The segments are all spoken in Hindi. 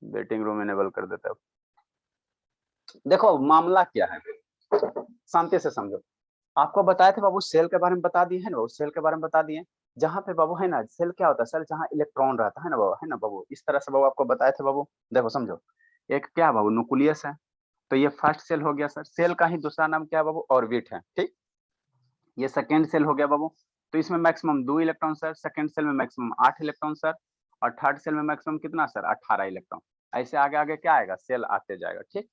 वेटिंग रूम इनेबल कर देता है। देखो मामला क्या है, शांति से समझो। आपको बताए थे बाबू, सेल के बारे में बता दिए है ना बाबू, सेल के बारे में बता दिए। जहाँ पे बाबू है ना, सेल क्या होता है सर, जहाँ इलेक्ट्रॉन रहता है ना बाबू, है ना बाबू, इस तरह से बाबू आपको बताए थे बाबू। देखो समझो, एक क्या बाबू न्यूक्लियस है, तो ये फर्स्ट सेल हो गया सर। सेल का ही दूसरा नाम क्या है बाबू, ऑर्बिट है, ठीक। ये सेकेंड सेल हो गया बाबू, तो इसमें maximum 2 electron sir, second shell में मैक्सिमम 8 इलेक्ट्रॉन सर, और थर्ड सेल में मैक्सिमम कितना सर, 18 इलेक्ट्रॉन। ऐसे आगे आगे क्या आएगा, सेल आते जाएगा, ठीक।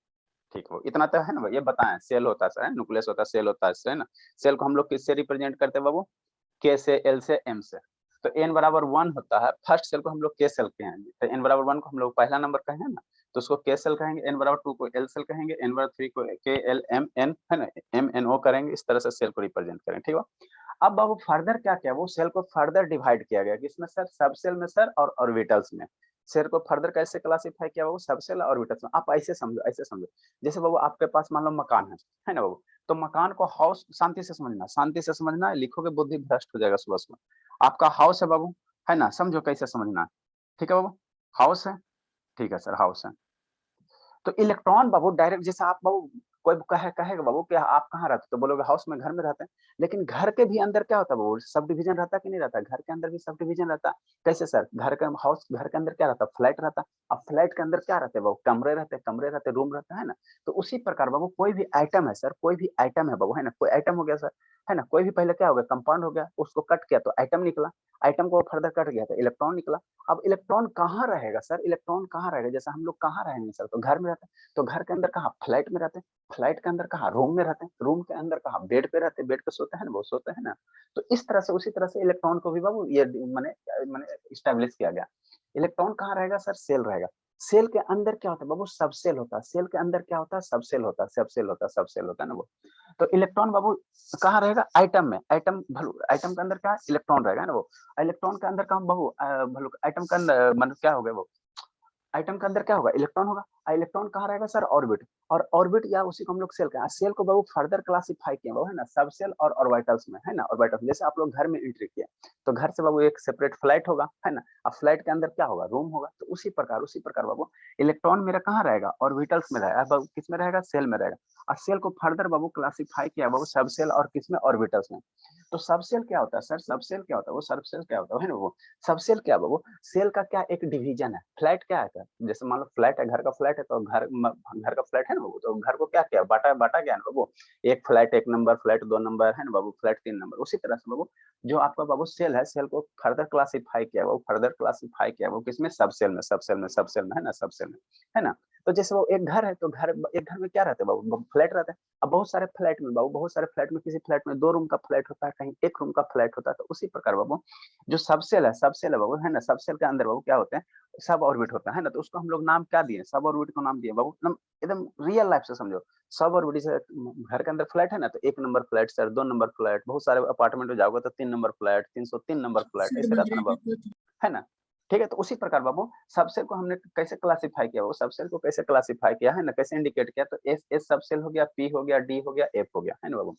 ठीक हो, इतना तो है ना, ये बताएं। सेल होता है न्यूक्लियस होता है, सेल होता है ना। सेल को हम लोग किससे रिप्रेजेंट करते हैं बाबू, के से, एल से, एम से। तो एन बराबर 1 होता है, फर्स्ट सेल को हम लोग के सेल कहेंगे, तो एन बराबर 1 को हम लोग पहला नंबर कहेंगे ना, तो उसको के सेल कहेंगे। एन बराबर 2 को एल सेल कहेंगे, एन बराबर 3 को के एल एम एन, है ना, एम एन ओ करेंगे। इस तरह से सेल को रिप्रेजेंट करेंगे, ठीक है। अब बाबू फर्दर क्या क्या, वो सेल को फर्दर डिवाइड किया गया, किसमें सर, सब सेल में सर, और ऑर्बिटल्स में। सेल को फर्दर कैसे क्लासिफाई किया बाबू, सब सेल और ऑर्बिटल्स में। आप ऐसे समझो, ऐसे समझो, जैसे बाबू आपके पास मान लो मकान है ना बाबू, तो मकान को हाउस, शांति से समझना, शांति से समझना, लिखोगे बुद्धि भ्रष्ट हो जाएगा सुबह सुबह। आपका हाउस है बाबू, है ना, समझो कैसे समझना है, ठीक है बाबू। हाउस है, ठीक है सर, हाउस है। तो इलेक्ट्रॉन बाबू डायरेक्ट, जैसे आप बाबू, कोई कहेगा बाबू कि आप कहाँ रहते, तो बोलोगे हाउस में, घर में रहते हैं। लेकिन घर के भी अंदर क्या होता है बाबू, सब डिवीजन रहता है कि नहीं रहता है, घर के अंदर भी सब डिवीजन रहता है। कैसे सर, घर का हाउस, घर के अंदर क्या रहता है, फ्लैट रहता है। अब फ्लैट के अंदर क्या रहते हैं बाबू, कमरे रहते हैं, कमरे रहते हैं, रूम रहता है ना। तो उसी प्रकार बाबू कोई भी आइटम है सर, कोई भी आइटम है बाबू, है ना, कोई आइटम हो गया सर, है ना, कोई भी पहले क्या हो गया, कंपाउंड हो गया, उसको कट किया तो आइटम निकला, आइटम को फर्दर कट गया तो इलेक्ट्रॉन निकला। अब इलेक्ट्रॉन कहाँ रहेगा सर, इलेक्ट्रॉन कहाँ रहेगा, जैसे हम लोग कहाँ रहेंगे सर, तो घर में रहते हैं, तो घर के अंदर कहाँ, फ्लैट में रहते हैं, फ्लैट के अंदर कहाँ, रूम में रहते हैं, रूम के अंदर कहाँ, बेड पे रहते हैं, बेड पे सोते हैं ना, वो सोते हैं ना। तो इस तरह से, उसी तरह से इलेक्ट्रॉन को भी बाबू ये मैंने मैंने स्टैब्लिश किया गया। इलेक्ट्रॉन कहाँ रहेगा सर, सेल रहेगा। सेल के अंदर क्या होता है बाबू, सब सेल होता है। सेल के अंदर क्या होता है, सब सेल होता है, सब सेल होता है, सब सेल होता है ना वो। तो इलेक्ट्रॉन बाबू कहाँ रहेगा, आइटम में, आइटम भलू, आइटम के अंदर क्या है, इलेक्ट्रॉन रहेगा ना वो। इलेक्ट्रॉन के अंदर कहाँ बाबू, भलू आइटम के अंदर मतलब क्या हो गया वो, आइटम के अंदर क्या होगा, इलेक्ट्रॉन होगा। इलेक्ट्रॉन कहाँ रहेगा सर, ऑर्बिट। और ऑर्बिट या उसी को हम लोग सेल कहें। सेल को बाबू फर्दर क्लासिफाई किया बाबू, है ना, सब सेल और ऑर्बिटल्स में, है ना, ऑर्बिटल। जैसे आप लोग घर में एंट्री किया, तो घर से बाबू एक सेपरेट फ्लैट होगा, है ना। अब फ्लैट के अंदर क्या होगा, रूम होगा। तो उसी प्रकार बाबू इलेक्ट्रॉन मेरा कहाँ रहेगा, ऑर्बिटल्स में रहेगा बाबू, किस में रहेगा, सेल में रहेगा। और सेल को फर्दर बाबू क्लासिफाई किया बाबू, सब सेल और किसमें, ऑर्बिटल्स में। तो सब सेल क्या होता है सर, सब सेल क्या होता है, वो सब सेल क्या होता है ना वो। सब सेल क्या बाबू, सेल का क्या एक डिवीजन है। फ्लैट क्या है, जैसे मान लो फ्लैट है, घर का फ्लैट है, तो घर का फ्लैट है ना बाबू, तो घर को क्या किया, बांटा बांटा गया ना बाबू। एक फ्लैट 1 नंबर, फ्लैट 2 नंबर, है ना बाबू, फ्लैट 3 नंबर। उसी तरह से बाबू जो आपका बाबू सेल है, सेल को फर्दर क्लासिफाई किया वो, फर्दर क्लासिफाई किया वो किसमें, सब सेल में, सब सेल में, सब सेल में, है ना, सब सेल में, है ना। तो जैसे वो एक घर है, तो घर, एक घर में क्या रहते हैं बाबू, फ्लैट रहते हैं। अब बहुत सारे फ्लैट में बाबू, बहुत सारे फ्लैट में, किसी फ्लैट में 2 रूम का फ्लैट होता है, कहीं 1 रूम का फ्लैट होता है। तो उसी प्रकार बाबू जो सब सेल है, सब सेल है बाबू, है ना, सब सेल के अंदर बाबू क्या होते हैं, सब ऑर्बिट होता है ना। तो उसको हम लोग नाम क्या दिए, सब ऑर्बिट को नाम दिए बाबू, एकदम रियल लाइफ से समझो। सब ऑर्बिट से, घर के अंदर फ्लैट है ना, तो 1 number flat sir, 2 number flat, बहुत सारे अपार्टमेंट में जाओगे तो 3 नंबर फ्लैट, 303 नंबर फ्लैट, ऐसे रहता है ना बाबू, है ना। ठीक है, तो उसी प्रकार बाबू सबसेल को हमने कैसे क्लासिफाई किया, वो सबसेल को कैसे क्लासिफाई किया, है ना, कैसे इंडिकेट किया। तो एस एस सबसेल हो गया, पी हो गया, डी हो गया, एफ हो गया, है ना बाबू।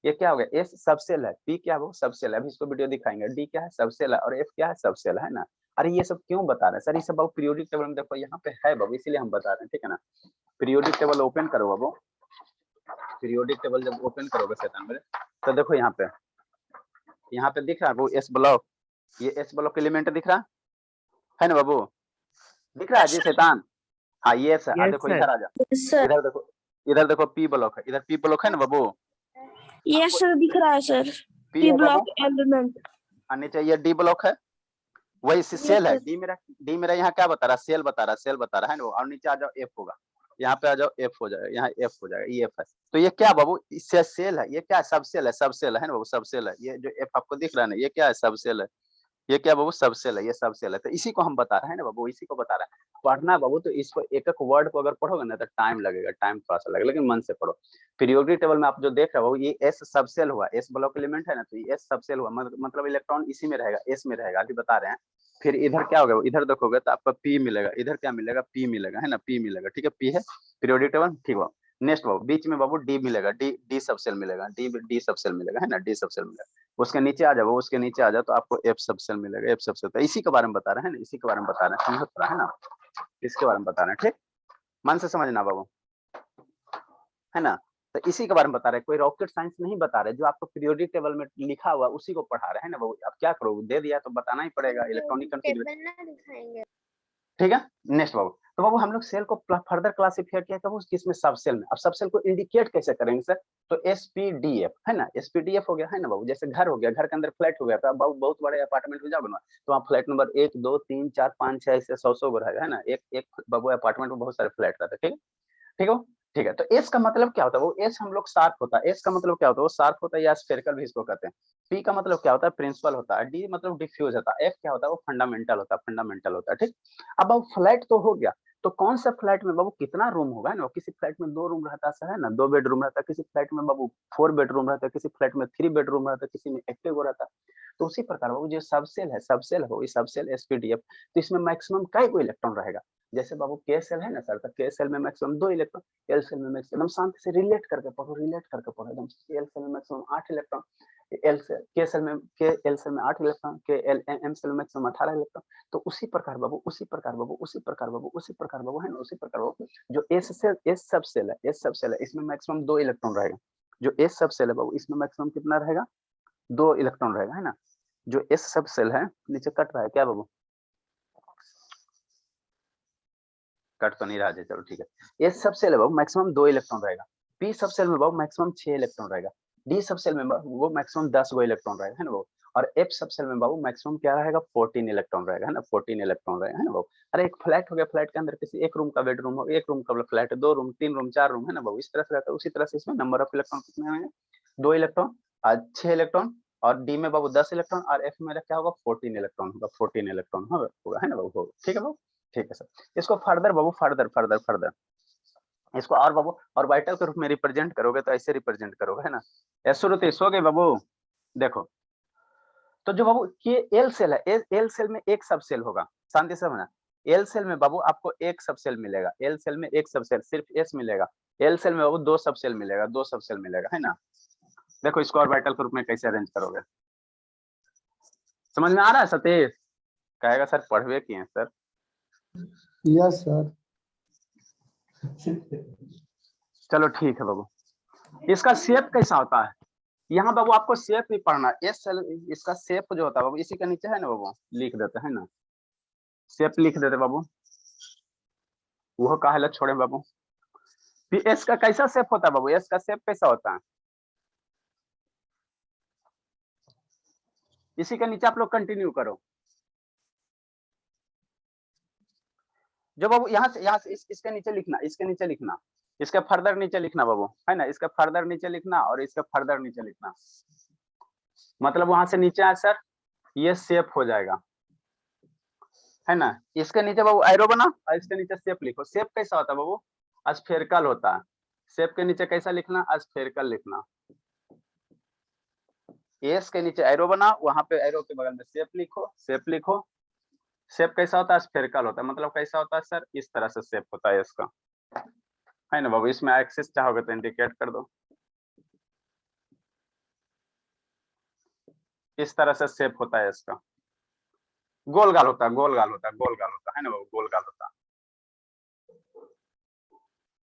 ये क्या हो गया, एस सबसेल है, पी क्या है वो सबसेल है, अभी इसको वीडियो दिखाएंगे। डी क्या है, सबसेल है, और एफ क्या है, सबसेल है ना। अरे ये सब क्यों बता रहे हैं सर, ये सब बाबू पीरियोडिक टेबल में देखो यहाँ पे है बाबू, इसीलिए हम बता रहे हैं, ठीक है ना। पीरियोडिक टेबल ओपन करो बाबू, पीरियोडिक टेबल जब ओपन करोगे शैतान में, तो देखो यहाँ पे दिख रहा है वो एस ब्लॉक, ये एस ब्लॉक एलिमेंट दिख रहा है ना बाबू, दिख रहा है जी शैतान। हाँ ये है, देखो इधर आ जा, इधर देखो पी ब्लॉक है, इधर पी ब्लॉक है ना बाबू, यस सर, दिख रहा है सर, पी ब्लॉक एलिमेंट। नीचे ये डी ब्लॉक है, वही सेल है। डी मेरा यहाँ क्या बता रहा है, सेल बता रहा है, सेल बता रहा है ना वो। और नीचे आ जाओ एफ होगा, यहाँ पे आ जाओ एफ हो जाएगा, यहाँ एफ हो जाएगा, ये एफ है। तो ये क्या बाबू, इससे सेल है, ये क्या है, सब सेल है, सब सेल है ना बाबू, सब सेल है। ये जो एफ आपको दिख रहा है ना, ये क्या है, सब सेल है। ये क्या बाबू, सब सेल है, ये सब सेल है। तो इसी को हम बता रहे हैं ना बाबू, इसी को बता रहे हैं। पढ़ना बाबू, तो इसको एक एक वर्ड को अगर पढ़ोगे ना तो टाइम लगेगा, टाइम थोड़ा सा लगेगा, लेकिन मन से पढ़ो। पीरियोडिक टेबल में आप जो देख रहे हो ये एस सब सेल हुआ, एस ब्लॉक एलिमेंट है ना, तो ये एस सब सेल हुआ, मतलब इलेक्ट्रॉन इसी में रहेगा, एस में रहेगा, अभी बता रहे हैं। फिर इधर क्या होगा, इधर देखोगे तो आपका पी मिलेगा, इधर क्या मिलेगा, पी मिलेगा, है ना, पी मिलेगा, ठीक है, पी है पीरियोडिक टेबल, ठीक है। नेक्स्ट बाबू बीच में बाबू डी मिलेगा, डी डी सब सेल मिलेगा, डी सब सेल मिलेगा, है ना, डी सब सेल मिलेगा। उसके नीचे आ जाओ, उसके नीचे आ जाओ तो आपको एफ सब सेल मिलेगा, एफ सब सेल। तो इसी के बारे में बता रहे हैं ना, इसी के बारे में बता रहे हैं, समझ पा रहा है ना। इसके बारे में बता रहे हैं, ठीक, मन से समझना बाबू, है ना। तो इसी के बारे में बता रहे हैं, कोई रॉकेट साइंस नहीं बता रहे, जो आपको पीरियोडिक टेबल में लिखा हुआ उसी को पढ़ा रहे हैं ना बाबू। अब क्या करोगे, दे दिया तो बताना ही पड़ेगा, इलेक्ट्रॉनिक कंफिगरेशन, ठीक है। नेक्स्ट बाबू, तो बाबू हम लोग सेल को फर्दर क्लासिफाई किया था किसमें, सब सेल में। अब सब सेल को इंडिकेट कैसे करेंगे सर, तो एसपीडीएफ, है ना, एसपीडीएफ हो गया, है ना बाबू। जैसे घर हो गया, घर के अंदर फ्लैट हो गया, तो बहुत बहुत बड़े अपार्टमेंट में जाओगे ना, तो वहाँ फ्लैट नंबर 1 2 3 4 5 6 ऐसे 100 रहेगा, है ना। एक एक बाबू अपार्टमेंट में बहुत सारे फ्लैट रहते हैं, ठीक है, ठीक है, ठीक है। तो एस का मतलब क्या होता है, वो एस हम लोग शार्प होता है, एस का मतलब क्या होता है, वो शार्प होता है या स्फेरिकल भी इसको कहते हैं। पी का मतलब क्या होता है, प्रिंसिपल होता है। डी मतलब डिफ्यूज होता है। एफ क्या होता है, वो फंडामेंटल होता है, फंडामेंटल होता है, ठीक। अब फ्लैट तो हो गया, तो कौन सा फ्लैट में बाबू कितना रूम होगा, है ना। किसी फ्लैट में 2 रूम रहता है ना, 2 बेडरूम रहता है, किसी फ्लैट में बाबू 4 बेडरूम रहता है, किसी फ्लैट में 3 बेडरूम रहता है, किसी में 1 गो रहता है। तो उसी प्रकार बाबू जो सबसेल है, सबसेल है वो सबसेल एसपीडीएफ, तो इसमें मैक्सिमम कई को इलेक्ट्रॉन रहेगा। जैसे बाबू के सेल है ना सर, तो के सेल में मैक्सिमम 2 इलेक्ट्रॉन, एल सेल में मैक्सिमम, शांति से रिलेट करके पढ़ो, रिलेट करके पढ़ो एकदम। एल सेल में मैक्सिमम 8 इलेक्ट्रॉन, एल सेल के सेल में, के एल सेल में 8 इलेक्ट्रॉन, के एल एम सेल में मैक्सिमम 18 इलेक्ट्रॉन। तो उसी प्रकार बाबू, उसी प्रकार बाबू, उसी प्रकार बाबू, उसी प्रकार बाबू, है ना, उसी प्रकार बाबू जो एस सेल, एस सब सेल है, एस सब सेल है, इसमें मैक्सिमम 2 इलेक्ट्रॉन रहेगा। जो एस सब सेल है बाबू, इसमें मैक्सिमम कितना रहेगा, 2 इलेक्ट्रॉन रहेगा, है ना। जो एस सब सेल है, नीचे कट रहा है क्या बाबू, कट तो नहीं रहा है, चलो ठीक है। एस सब सेल में बाबू मैक्सिमम 2 इलेक्ट्रॉन रहेगा। पी सब सेल में बाबू मैक्सिमम 6 इलेक्ट्रॉन रहेगा। डी सब सेल में वो मैक्सिमम 10 गो इलेक्ट्रॉन रहेगा, है ना बाबू। और एफ सब सेल में बाबू मैक्सिमम क्या रहेगा, 14 इलेक्ट्रॉन रहेगा, है ना, 14 इलेक्ट्रॉन रहेगा, है ना बाबू। अरे एक फ्लैट हो गया, फ्लैट के अंदर किसी एक रूम का बेडरूम हो, एक रूम का फ्लैट है, 2 रूम 3 रूम 4 रूम, है ना बाबू, इस तरह से रहता है। उसी तरह से इसमें नंबर ऑफ इलेक्ट्रॉन कितने होंगे, 2 इलेक्ट्रॉन और 6 इलेक्ट्रॉन। और डी में बाबू 10 इलेक्ट्रॉन, और एफ में क्या होगा, 14 इलेक्ट्रॉन होगा, 14 इलेक्ट्रॉन होगा, है ना बाबू, होगा, ठीक है बाबू, ठीक है सर। इसको फर्दर बाबू, फर्दर फर्दर फर्दर इसको और बाबू ऑर्बिटल के रूप में रिप्रेजेंट करोगे, तो ऐसे रिप्रेजेंट करोगे, है ना। श्रुति सो गए बाबू, देखो। तो जो बाबू ये एल सेल है, एल सेल में एक सब सेल होगा, शांति से समझना। एल सेल में बाबू आपको एक सब सेल मिलेगा, एल सेल में एक सब सेल, सिर्फ एस मिलेगा। एल सेल में बाबू 2 सब सेल मिलेगा, 2 सब सेल मिलेगा, है ना। देखो इसको ऑर्बिटल के रूप में कैसे अरेंज करोगे, समझ में आ रहा है सतीश, कहेगा सर पढ़वे किए सर। Yes sir. चलो ठीक है बाबू, इसका शेप कैसा होता है, यहाँ बाबू आपको शेप भी पढ़ना, एस सेल इसका शेप जो होता है बाबू, इसी के नीचे है ना बाबू, लिख देते हैं ना, शेप लिख देते बाबू, वो काहे ला छोड़े बाबू। एस का कैसा शेप होता है बाबू, एस का शेप कैसा होता है, इसी के नीचे आप लोग कंटिन्यू करो। जो बाबू यहाँ से इसके नीचे लिखना, इसके नीचे लिखना, इसके फर्दर नीचे लिखना बाबू, है ना, इसका फर्दर नीचे लिखना और इसका फर्दर नीचे लिखना, मतलब वहां से नीचे आए सर, ये शेप हो जाएगा, है ना। इसके नीचे बाबू एरो बना और इसके नीचे शेप लिखो। शेप कैसा होता है बाबू, स्फेरिकल होता है। शेप के नीचे कैसा लिखना, स्फेरिकल लिखना। एस के नीचे एरो बना, वहां पे एरो के बगल में शेप लिखो, शेप लिखो। शेप कैसा होता है, स्फेरिकल होता है, मतलब कैसा होता है सर, इस तरह से शेप होता है इसका, है ना बाबू। इसमें एक्सिस चाहोगे तो इंडिकेट कर दो, इस तरह से शेप होता है इसका, गोल गाल होता है, गोल गाल होता है, गोल गाल होता है ना बाबू, गोल गाल होता है।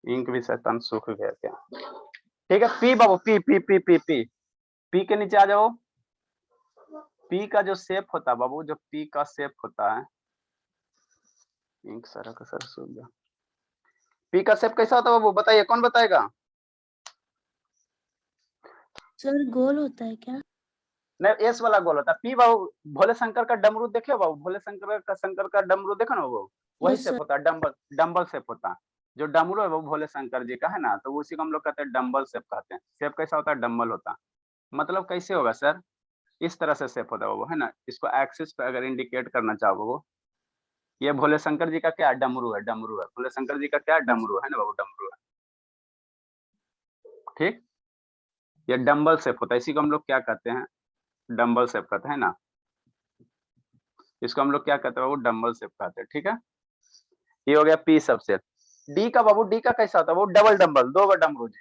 इंक भी शैतान सूख गया क्या, ठीक है। पी बाबू, पी पी पी पी पी पी के नीचे आ जाओ। पी का जो शेप होता है बाबू, जो पी का शेप होता है, इंक सारा का सारा सूख गया। पी का शेप कैसा होता है बाबू, बताइए, कौन बताएगा। सर गोल होता है क्या? नहीं, एस वाला गोल होता है। पी बाबू भोले शंकर का डमरू देखे बाबू, भोले शंकर का डमरू देखो ना बाबू, वही यस शेप सर। होता है, डम्बल डम्बल शेप होता है। जो डमरू है वो भोले शंकर जी का, है ना, तो उसी को हम लोग कहते हैं डम्बल शेप कहते हैं। शेप कैसा होता है, डम्बल होता है। मतलब कैसे होगा सर, इस तरह से शेप होता है वो, है ना। इसको एक्सिस पे अगर इंडिकेट करना चाहो वो, ये भोले शंकर जी का क्या डमरू है, डमरू है, भोले शंकर जी का क्या डमरू है ना बाबू, डमरू है, ठीक। ये डम्बल शेप होता है, इसी को हम लोग क्या कहते हैं, डम्बल शेप कहते हैं ना। इसको हम लोग क्या कहते हैं बाबू, डम्बल शेप कहते हैं, ठीक है। ये हो गया पी सबसे। डी का बाबू, डी का कैसा होता है वो, डबल डम्बल, 2 डमरू जी,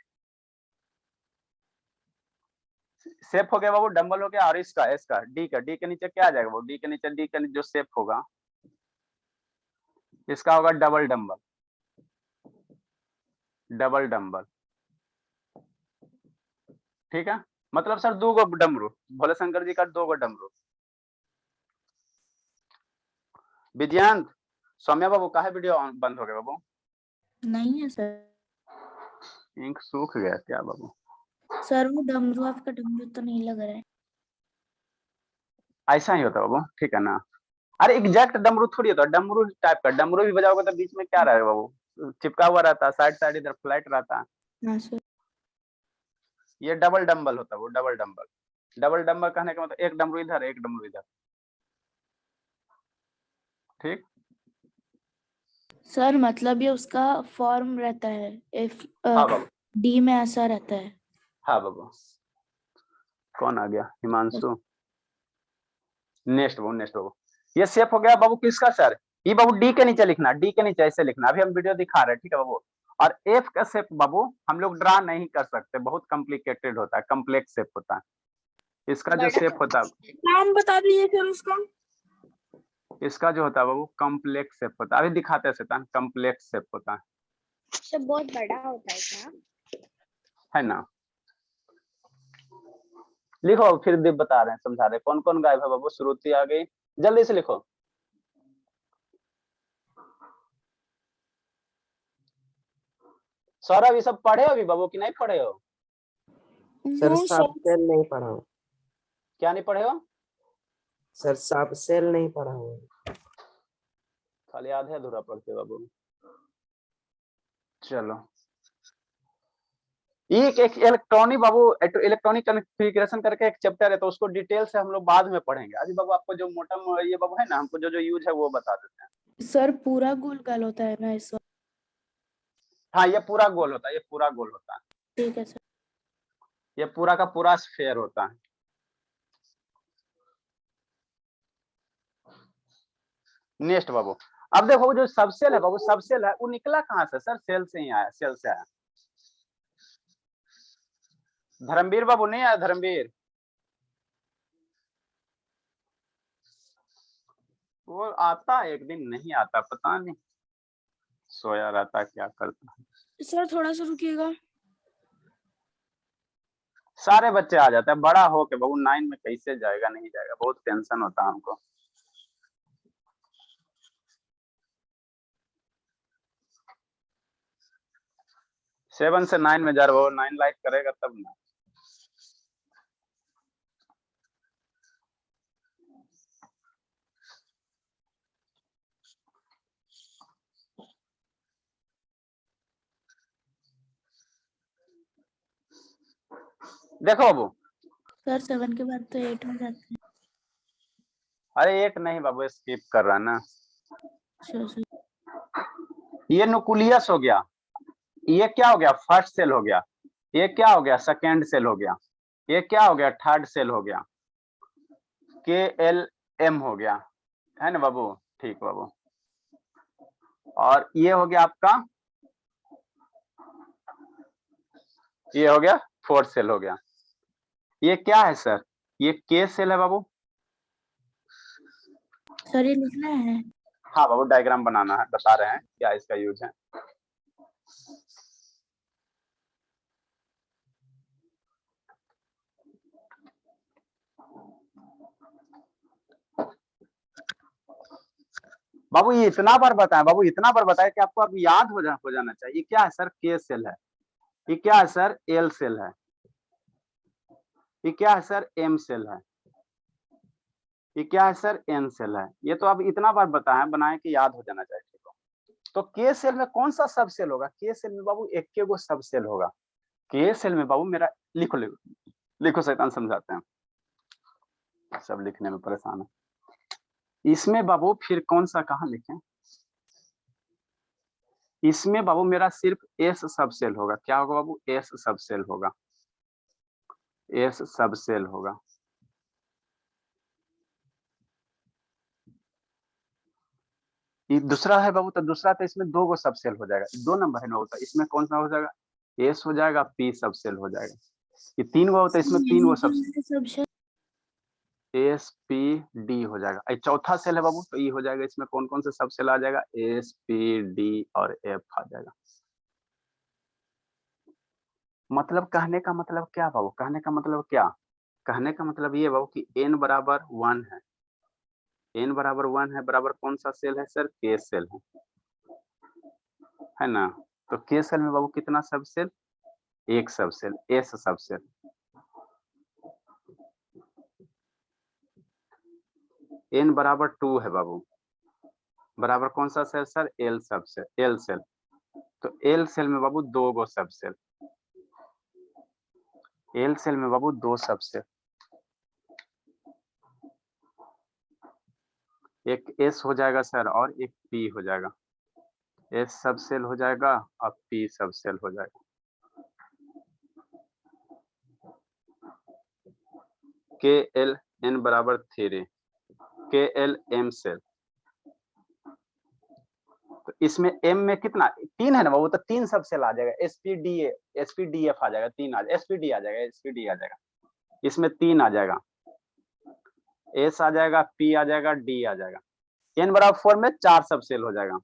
शेप हो गया बाबू, डम्बल हो गया। और इसका डी के नीचे क्या आ जाएगा वो, डी के नीचे जो शेप होगा, इसका होगा डबल डंबल, डबल डंबल। ठीक है, मतलब सर 2 गो डमरू, भोले शंकर जी का 2 गो डमरू। विजयंत, सौम्या बाबू काहे वीडियो बंद हो गया बाबू? नहीं है सर। इंक सूख गया क्या बाबू? सर वो डमरू, आपका डमरू तो नहीं लग रहा है। ऐसा ही होता बाबू, ठीक है ना? अरे एग्जैक्ट डमरू थोड़ी होता, डमरू टाइप का डमरू भी बजाओगे तो बीच में क्या रहेगा बाबू? चिपका हुआ रहता, साइड साइड इधर फ्लैट रहता। हाँ सर। ये डबल डंबल होता है, वो डबल डंबल। डबल डंबल कहने का मतलब एक डमरू इधर, एक डमरू इधर। ठीक सर मतलब ये उसका फॉर्म रहता है, इफ हाँ बाबू, डी में ऐसा रहता है। हाँ बाबू। कौन आ गया? हिमांशु। नेक्स्ट बाबू, नेक्स्ट बाबू। ये शेप हो गया बाबू किसका सर? ये बाबू डी के नीचे लिखना, डी के नीचे ऐसे लिखना। अभी हम वीडियो दिखा रहे हैं, ठीक है बाबू? और एफ का शेप बाबू हम लोग ड्रा नहीं कर सकते, बहुत कॉम्प्लिकेटेड होता है, कम्प्लेक्स शेप होता है। इसका जो शेप होता है, नाम बता दीजिए सर उसका। इसका जो होता है बाबू कॉम्प्लेक्स शेप होता है। अभी दिखाते हैं शैतान, कॉम्प्लेक्स शेप होता है। तो बहुत बड़ा होता है क्या? है ना? लिखो, फिर भी बता रहे हैं, समझा रहे हैं। कौन कौन गायब है बाबू? श्रुति आ गई, जल्दी से लिखो। सौरभ, ये सब पढ़े हो अभी बाबू कि नहीं पढ़े हो? सर साफ सेल नहीं पढ़ा हूँ। क्या नहीं पढ़े हो? सर साफ सेल नहीं पढ़ा हूँ। खाली आधे अधूरा पढ़ते बाबू। चलो, एक इलेक्ट्रॉनिक बाबू, इलेक्ट्रॉनिक कॉन्फ़िगरेशन करके एक चैप्टर है, तो उसको डिटेल से हम लोग बाद में पढ़ेंगे। अभी बाबू आपको जो मोटा ये बाबू है ना, हमको जो जो यूज है वो बता देते हैं। सर पूरा गोल गाल होता है ना इस वक्त? हाँ, ये पूरा गोल होता है, ये पूरा गोल होता है, ठीक है सर। ये पूरा का पूरा स्फेयर होता है। नेक्स्ट बाबू, अब देखो जो सबसेल है बाबू, सबसेल है वो निकला कहाँ से सर? सेल से ही आया, सेल से आया। धर्मवीर बाबू नहीं आया? धर्मवीर, वो आता एक दिन, नहीं आता, पता नहीं सोया रहता क्या करता। सर थोड़ा सा रुकिएगा। सारे बच्चे आ जाते हैं, बड़ा हो के बाबू 9 में कैसे जाएगा, नहीं जाएगा, बहुत टेंशन होता है हमको। सेवन से 9 में जा रहा, वो 9 लाइक करेगा तब ना। देखो बाबू, सर 7 के बाद तो 8 में जाते हैं। अरे 8 नहीं बाबू, स्किप कर रहा ना। Sir sir. ये न्यूक्लियस हो गया, ये क्या हो गया? फर्स्ट सेल हो गया। ये क्या हो गया? सेकेंड सेल हो गया। ये क्या हो गया? थर्ड सेल हो गया। KLM हो गया, है ना बाबू? ठीक बाबू। और ये हो गया आपका, ये हो गया फोर्थ सेल हो गया। ये क्या है सर? ये K सेल है बाबू। सर ये लिखना है? हाँ बाबू, डायग्राम बनाना है, बता रहे हैं क्या इसका यूज है। बाबू ये इतना बार बताएं बाबू, इतना बार बताएं कि आपको अब याद हो जाना चाहिए। ये क्या है सर? K सेल है। ये क्या है सर? L सेल है। ये क्या है सर? M सेल है। ये क्या है सर? N सेल है। ये तो अब इतना बार बनाए कि याद हो जाना चाहिए। ठीक हो? तो K सेल में कौन सा सब सेल होगा? K सेल में बाबू एक के गो सब सेल होगा। K सेल में बाबू मेरा, लिखो लिखो लिखो, शैतान समझाते हैं, सब लिखने में परेशान है। इसमें बाबू फिर कौन सा, कहाँ लिखें? इसमें बाबू मेरा सिर्फ S सब सेल होगा। क्या होगा बाबू? S सब सेल होगा, S सब सेल होगा। ये दूसरा है बाबू, तो दूसरा तो इसमें 2 गो सब सेल हो जाएगा। 2 नंबर है ना होता, इसमें कौन सा हो जाएगा? S हो जाएगा, P सब सेल हो जाएगा। ये 3 गो होता है, इसमें 3 गो सब। एस पी डी हो जाएगा। ये चौथा सेल है बाबू, तो ये हो जाएगा। इसमें कौन कौन से सब सेल आ जाएगा, एस पी डी और एफ आ जाएगा। मतलब कहने का मतलब क्या बाबू, कहने का मतलब क्या, कहने का मतलब ये बाबू कि n बराबर 1 है, n बराबर 1 है, बराबर कौन सा सेल है सर, के सेल है ना। तो के सेल में बाबू कितना सब सेल, एक सब सेल, एस सब सेल। n बराबर 2 है बाबू, बराबर कौन सा सेल सर, एल सब सेल, एल सेल। तो एल सेल में बाबू 2 गो सब सेल, एल सेल में बाबू 2 सब सेल, एक एस हो जाएगा सर और एक पी हो जाएगा। एस सब सेल हो जाएगा और पी सब सेल हो जाएगा। के एल एन बराबर 3, के एल एम सेल। तो इसमें एम में कितना, 3 है ना बाबू, तो 3 सब सेल आ जाएगा, एसपीडीए, एसपीडीएफ आ जाएगा, 3 आ जाएगा, एसपीडी आ जाएगा, एसपीडी आ जाएगा। इसमें 3 आ जाएगा, एस आ जाएगा, पी आ जाएगा, डी आ जाएगा। एन बराबर 4 में 4 सब सेल हो जाएगा।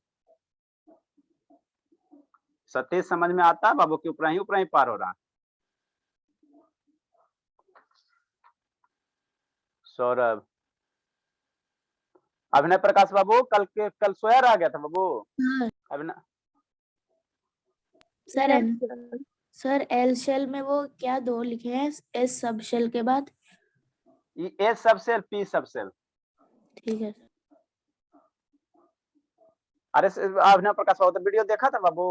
सतीश समझ में आता है बाबू कि ऊपर ही पार हो रहा है। सौरभ, अभिनय प्रकाश बाबू कल सोया रह गया था बाबू। हाँ। अभिनय सर सर एल शेल में वो क्या 2 लिखे हैं एस सब शेल के बाद। एस सब सेल, पी सब सेल। ठीक है सर। अरे अभिनय प्रकाश बाबू तो वीडियो देखा था बाबू।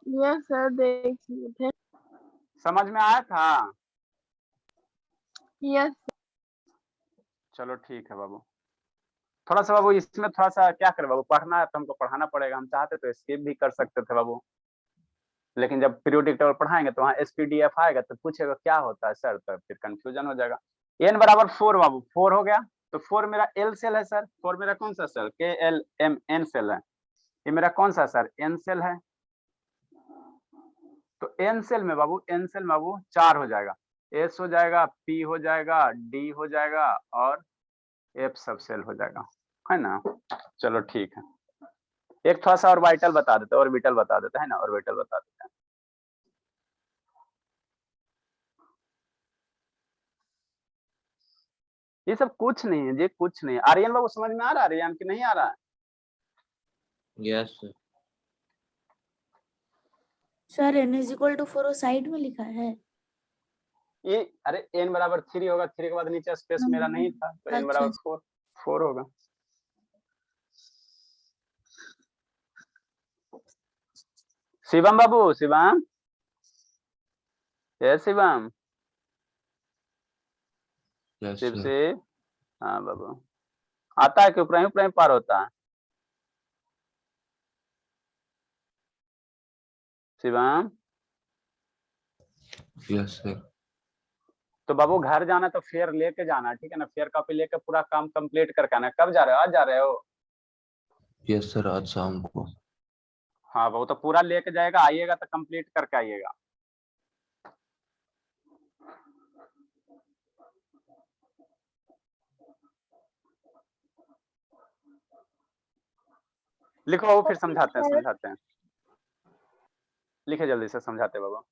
यस सर, देखिए थे। समझ में आया था। यस चलो ठीक है बाबू। थोड़ा सा बाबू इसमें थोड़ा सा क्या करे बाबू, पढ़ना है तो हमको पढ़ाना पड़ेगा। हम चाहते तो स्किप भी कर सकते थे बाबू, लेकिन जब पीरियोडिक टेबल पढ़ाएंगे तो वहाँ एसपीडीएफ आएगा तो पूछेगा क्या होता है सर, तो फिर कंफ्यूजन हो जाएगा। एन बराबर 4 बाबू, 4 हो गया। तो 4 मेरा एल सेल है सर, 4 मेरा कौन सा सेल, के एल एम एन सेल है। ये मेरा कौन सा सर, एन सेल है। तो एन सेल में बाबू, एन सेल में बाबू 4 हो जाएगा, एस हो जाएगा, पी हो जाएगा, डी हो जाएगा और एफ सब सेल हो जाएगा, है ना। चलो ठीक है, एक थोड़ा सा ऑर्बिटल बता देते हैं, ऑर्बिटल बता देते हैं ना, ऑर्बिटल बता देते हैं। ये सब कुछ नहीं है जी, कुछ नहीं है। आर्यन बाबू समझ में आ रहा है, आर्यन की नहीं आ रहा है। Yes sir. Sir n is equal to 4 side में लिखा है। ये अरे n बराबर 3 होगा, 3 के बाद नीचे स्पेस मेरा नहीं था, तो n बराबर 4 होगा। शिवम बाबू, शिवम, ये शिवम, यस शिव सर। से, हाँ बाबू, आता है कि ऊपर ही पार होता है। Shivam, yes sir. तो बाबू घर जाना तो फेयर लेके जाना, ठीक है ना, फेयर कॉपी लेके पूरा काम कंप्लीट करके आना। कब जा रहे हो, आज जा रहे हो। यस सर, आज शाम को। हाँ बाबू, तो पूरा लेके जाएगा, आइएगा तो कंप्लीट करके आइएगा। लिखो बाबू, फिर समझाते हैं। लिखे जल्दी से, समझाते बाबू।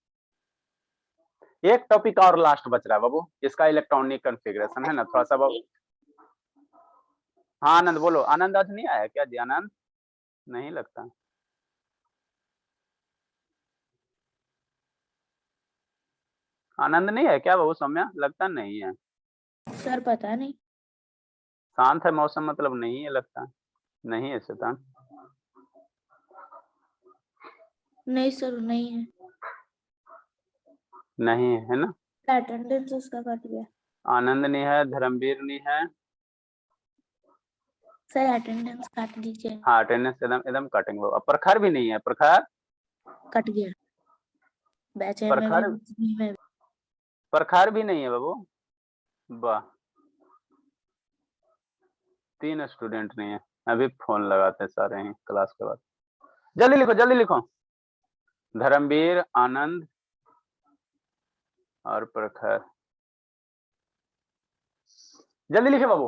एक टॉपिक और लास्ट बच रहा है बाबू, इसका इलेक्ट्रॉनिक कॉन्फ़िगरेशन है ना, थोड़ा सा बाबू। हाँ आनंद बोलो, आनंद आज नहीं आया क्या जी, आनंद नहीं लगता। आनंद नहीं है क्या बाबू, सौम्या लगता नहीं है। सर पता नहीं। शांत है मौसम, मतलब नहीं है लगता, नहीं है शैतान। नहीं सर नहीं है। नहीं है ना। अटेंडेंस उसका कट गया। आनंद नहीं है, धर्मवीर नहीं है। सर अटेंडेंस काट दीजिए। हाँ अटेंडेंस एकदम एकदम कटेंगे बाबू। प्रखर भी नहीं है, प्रखर कट गया। बैच में प्रखर, में प्रखर भी नहीं है बाबू। वाह, 3 स्टूडेंट नहीं है। अभी फोन लगाते हैं सारे ही क्लास के बाद। जल्दी लिखो, जल्दी लिखो। धर्मवीर, आनंद और प्रखर। जल्दी लिखे बाबू,